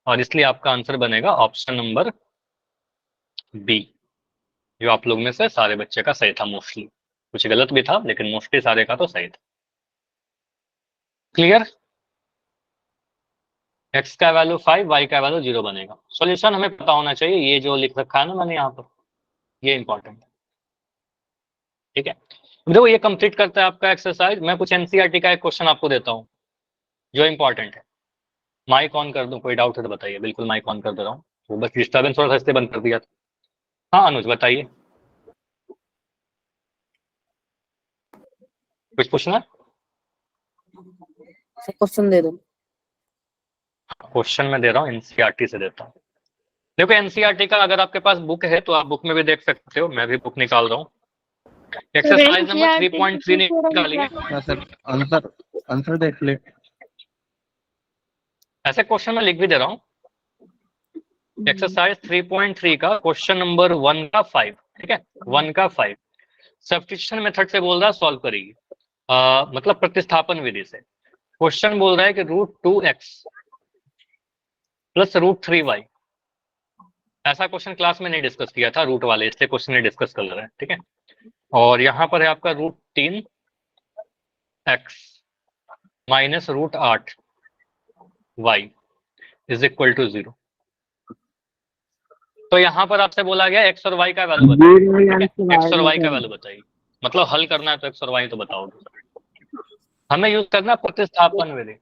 और इसलिए आपका आंसर बनेगा ऑप्शन नंबर बी, जो आप लोग में से सारे बच्चे का सही था। मोस्टली कुछ गलत भी था, लेकिन मोस्टली सारे का तो सही था। क्लियर? x का वैल्यू 5, y का वैल्यू 0 बनेगा। सॉल्यूशन हमें पता होना चाहिए, ये जो लिख रखा है ना मैंने यहाँ पर, ये इंपॉर्टेंट है, ठीक है। देखो ये कंप्लीट करता है आपका एक्सरसाइज। मैं कुछ एनसीईआरटी का एक क्वेश्चन आपको देता हूँ जो इंपॉर्टेंट है। माइक ऑन कर दूं, कोई डाउट है तो बताइए। बिल्कुल माइक ऑन कर दे रहा हूँ, वो बस डिस्टर्बेंस थोड़ा सा इसलिए बंद कर दिया था। हाँ अनुज बताइए, कुछ पूछना है? क्वेश्चन दे दो। क्वेश्चन मैं दे रहा हूँ, एनसीईआरटी से देता हूँ। देखो एनसीईआरटी का अगर आपके पास बुक है तो आप बुक में भी देख सकते हो, मैं भी बुक निकाल रहा हूँ। एक्सरसाइज नंबर 3.3 निकालिए। सर आंसर आंसर देख ले। ऐसे क्वेश्चन मैं लिख भी दे रहा हूँ। एक्सरसाइज 3.3 का क्वेश्चन नंबर 1 का 5, ठीक है, 1 का 5 सब्स्टिट्यूशन मेथड से बोल रहा है सॉल्व करिए, मतलब प्रतिस्थापन विधि से। क्वेश्चन बोल रहा है कि √2x + √3y। ऐसा क्वेश्चन क्लास में नहीं डिस्कस किया था रूट वाले, इसलिए क्वेश्चन नहीं डिस्कस कर रहे हैं, ठीक है। और यहाँ पर है आपका √3x - √8y = 0। तो यहाँ पर आपसे बोला गया x और y का वैल्यू बताइए, x और y का वैल्यू बताइए। मतलब हल करना है तो x और y तो बताओगे। हमें यूज करना प्रतिस्थापन विधि।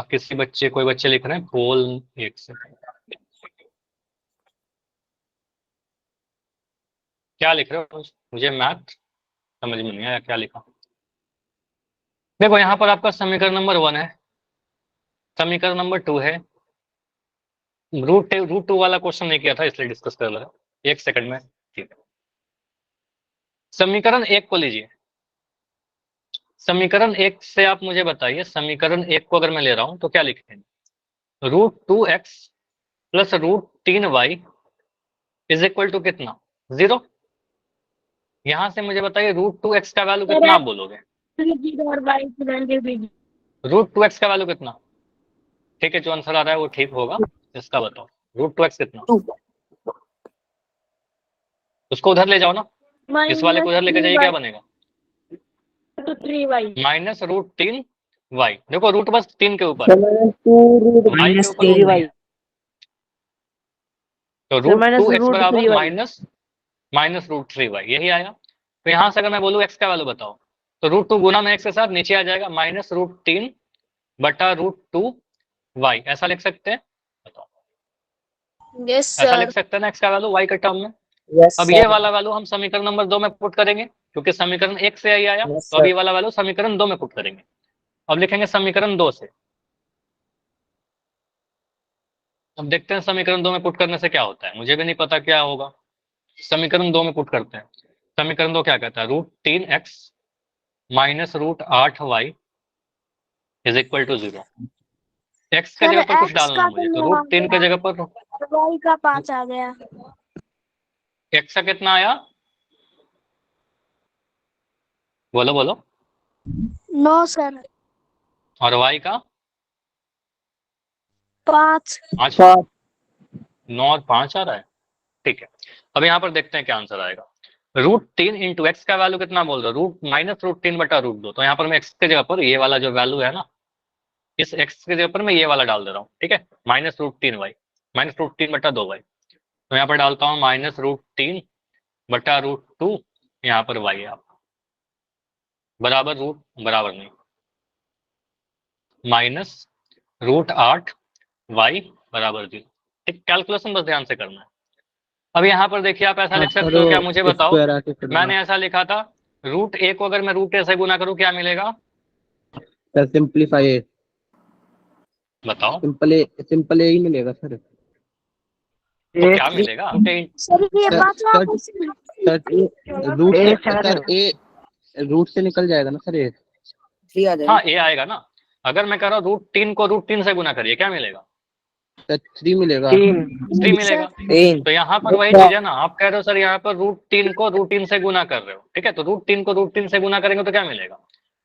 किसी बच्चे, कोई बच्चे लिख रहे हैं पोल, एक सेकंड, क्या लिख रहे हो? मुझे मैथ समझ में नहीं आया क्या लिखा। देखो यहाँ पर आपका समीकरण नंबर 1 है, समीकरण नंबर 2 है। रूट टू वाला क्वेश्चन नहीं किया था इसलिए डिस्कस कर रहा है, 1 सेकंड में। ठीक है, समीकरण 1 को लीजिए। समीकरण 1 से आप मुझे बताइए, समीकरण 1 को अगर मैं ले रहा हूं तो क्या लिखेंगे? √2x plus √3y is equal to कितना? 0। यहां से मुझे बताइए √2x का वैल्यू कितना आप बोलोगे? √2x का वैल्यू कितना? ठीक है, जो आंसर आ रहा है वो ठीक होगा, इसका बताओ √2x कितना? उसको उधर ले जाओ ना, इस वाले को उधर लेके जाइए, क्या बनेगा? -√3y। देखो रूट बस 3 के ऊपर, y के ऊपर रूट नहीं है। तो √2x बराबर -√3y, यही आया। तो यहां से अगर मैं बोलूँ x का वैल्यू बताओ, तो √2 गुना में x के साथ नीचे आ जाएगा -√3 बटा √2y, ऐसा लिख सकते हैं? बताओ, यस ऐसा सर। लिख सकते हैं ना x का वैल्यू y के टर्म में। यस अब ये वाला वैल्यू हम समीकरण नंबर 2 में पुट करेंगे, क्योंकि समीकरण 1 से ही आया, Yes, तो अब ये sir. वाला वैल्यू समीकरण 2 में पुट करेंगे। अब लिखेंगे समीकरण 2 से। अब देखते हैं समीकरण 2 में पुट करने से क्या होता है, मुझे भी नहीं पता क्या होगा। समीकरण 2 में पुट करते हैं। समीकरण 2 क्या कहता है? √3x minus √8y is equal to 0। x के सर जगह पर कुछ x डालना का है मुझे, तो √3 के जगह पर y का 5 आ गया। x का कितना आया? बोलो बोलो। 9 सर। और y का 5। 5। 9 और 5 आ रहा है, ठीक है। अब यहाँ पर देखते हैं क्या आंसर आएगा। √3 इंटू एक्स का वैल्यू कितना बोल रहे हो? -√3 बटा √2। तो यहाँ पर मैं x के जगह पर ये वाला जो वैल्यू है ना, इस x के जगह पर मैं ये वाला डाल दे रहा हूँ, ठीक है। -√3y, -√3 बटा 2y। तो यहाँ पर डालता हूँ -√3 बटा √2, यहाँ पर y है आप बराबर रूट बराबर नहीं, -√8y बराबर 0। ठीक, कैलकुलेशन बस ध्यान से करना है। अब यहाँ पर देखिए, आप ऐसा लिख सकते हो क्या? मुझे बताओ, स्क्वायर आके करना। मैंने ऐसा लिखा था √a को अगर मैं √a से गुना करूँ क्या मिलेगा? सर सिंपलीफाई, बताओ सिंपल ए ही मिलेगा सर। तो क्या मिलेगा? सर ये सर, पांचवा सर, क्वेश्चन। रूट से निकल जाएगा ना सर ये। 3 आ जाएगा। हाँ, a आएगा ना। अगर मैं कह रहा हूँ √3 को √3 से गुना करिए, क्या मिलेगा? सर 3 मिलेगा। 3 मिलेगा। तो यहाँ पर वही चीज है ना, आप कह रहे हो सर यहाँ पर √3 को √3 से गुना कर रहे हो, ठीक है। तो √3 को √3 से गुना करेंगे तो क्या मिलेगा?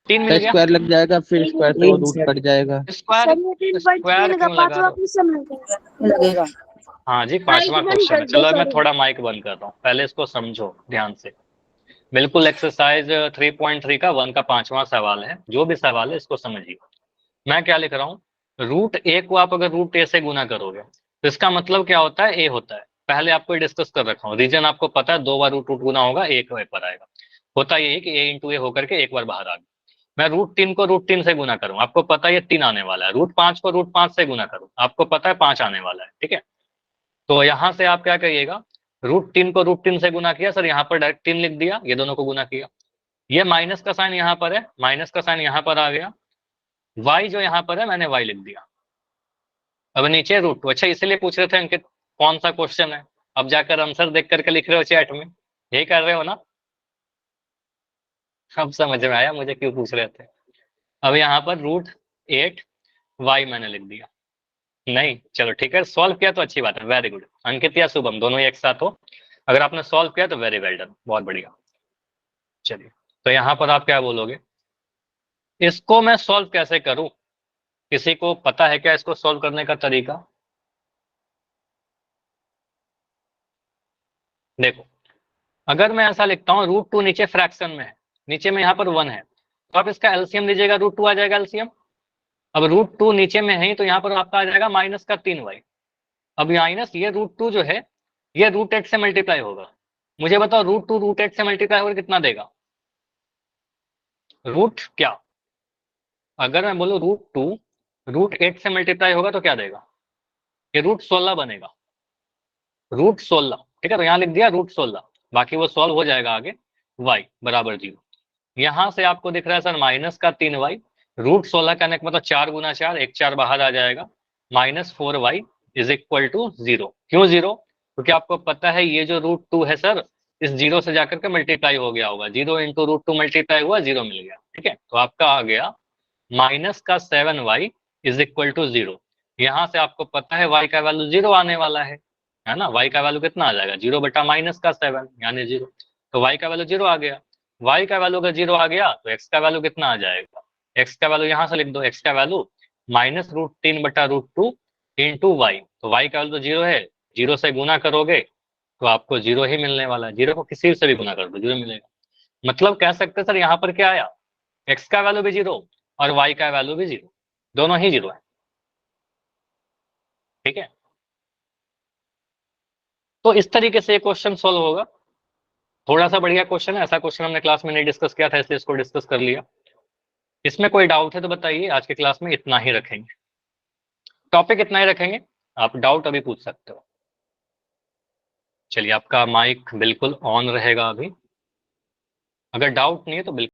3 मिल सर गया। स्क्वायर लग जाएगा, फिर स्क्वायर से वो रूट कट जाएगा। स्क्वायर सर ये 3.3 का क्यों लगा पांचवा रहे हो? क्वेश्चन लगेगा। हाँ जी, 5वां क्वेश्चन है। चलो अब मैं थोड़ा माइक बंद कर रहा हूँ, पहले इसको समझो ध्यान से। बिल्कुल एक्सरसाइज 3.3 का 1 का 5वां सवाल है। जो भी सवाल है इसको समझिए। मैं क्या लिख रहा हूँ, √a को आप अगर √a से गुना करोगे तो इसका मतलब क्या होता है? a होता है। पहले आपको डिस्कस कर रखा हूँ, रीजन आपको पता है, 2 बार √2 गुना होगा, एक पर आएगा। होता यही कि a इंटू ए होकर के एक बार बाहर आ गया। मैं √3 को √3 से गुना करूँ, आपको पता है ये 3 आने वाला है। √5 को √5 से गुना करूँ, आपको पता है 5 आने वाला है, ठीक है। तो यहाँ से आप क्या करिएगा, √3 को √3 से गुना किया सर, यहाँ पर डायरेक्ट 3 लिख दिया, ये दोनों को गुना किया। ये माइनस का साइन यहाँ पर है, माइनस का साइन यहाँ पर आ गया। y जो यहाँ पर है मैंने y लिख दिया। अब नीचे √2। अच्छा, इसलिए पूछ रहे थे अंकित कौन सा क्वेश्चन है, अब जाकर आंसर देख करके लिख रहे हो चैट में, यही कर रहे हो ना? अब समझ में आया मुझे क्यों पूछ रहे थे। अब यहाँ पर √8y मैंने लिख दिया। नहीं, चलो ठीक है, सॉल्व किया तो अच्छी बात है, वेरी गुड। अंकित या शुभम दोनों ही एक साथ हो, अगर आपने सॉल्व किया तो वेरी वेल डन, बहुत बढ़िया। चलिए, तो यहाँ पर आप क्या बोलोगे? इसको मैं सॉल्व कैसे करूं? किसी को पता है क्या इसको सॉल्व करने का तरीका? देखो, अगर मैं ऐसा लिखता हूँ √2 नीचे फ्रैक्शन में है, नीचे में यहाँ पर 1 है, तो आप इसका एलसीएम लीजिएगा, √2 आ जाएगा एलसीएम। अब √2 नीचे में है तो यहाँ पर आपका आ जाएगा -3y। अब माइनस ये √2 जो है ये √8 से मल्टीप्लाई होगा। मुझे बताओ √2 √8 से मल्टीप्लाई होकर कितना देगा? रूट क्या? अगर मैं बोलूँ √2 √8 से मल्टीप्लाई होगा तो क्या देगा? ये √16 बनेगा, √16, ठीक है। तो यहाँ लिख दिया √16, बाकी वो सॉल्व हो जाएगा आगे, y बराबर 0। यहाँ से आपको दिख रहा है सर माइनस का 3y, √16 का मतलब 4 गुना 4, 1 4 बाहर आ जाएगा, -4y इज इक्वल टू 0। क्यों 0? क्योंकि आपको पता है ये जो √2 है सर, इस 0 से जाकर के मल्टीप्लाई हो गया होगा, 0 इंटू √2 मल्टीप्लाई हुआ, 0 मिल गया। ठीक है, तो आपका आ गया माइनस का 7y इज इक्वल टू 0। यहाँ से आपको पता है y का वैल्यू 0 आने वाला है ना, y का वैल्यू कितना आ जाएगा, 0 बटा माइनस का 7 यानी 0। तो y का वैल्यू 0 आ गया, y का वैल्यू अगर 0 आ गया तो x का वैल्यू कितना आ जाएगा, x का वैल्यू यहाँ से लिख दो, x का वैल्यू -√3 बटा √2 इंटू y। तो y का वैल्यू तो 0 है, 0 से गुना करोगे तो आपको 0 ही मिलने वाला है, 0 को किसी से भी गुना कर दो 0 मिलेगा। मतलब कह सकते हैं सर यहाँ पर क्या आया, x का वैल्यू भी 0 और y का वैल्यू भी 0, दोनों ही 0 है। ठीक है, तो इस तरीके से क्वेश्चन सॉल्व होगा। थोड़ा सा बढ़िया क्वेश्चन है, ऐसा क्वेश्चन हमने क्लास में नहीं डिस्कस किया था इसलिए इसको डिस्कस कर लिया। इसमें कोई डाउट है तो बताइए, आज के क्लास में इतना ही रखेंगे, टॉपिक इतना ही रखेंगे, आप डाउट अभी पूछ सकते हो। चलिए, आपका माइक बिल्कुल ऑन रहेगा अभी, अगर डाउट नहीं है तो बिल्कुल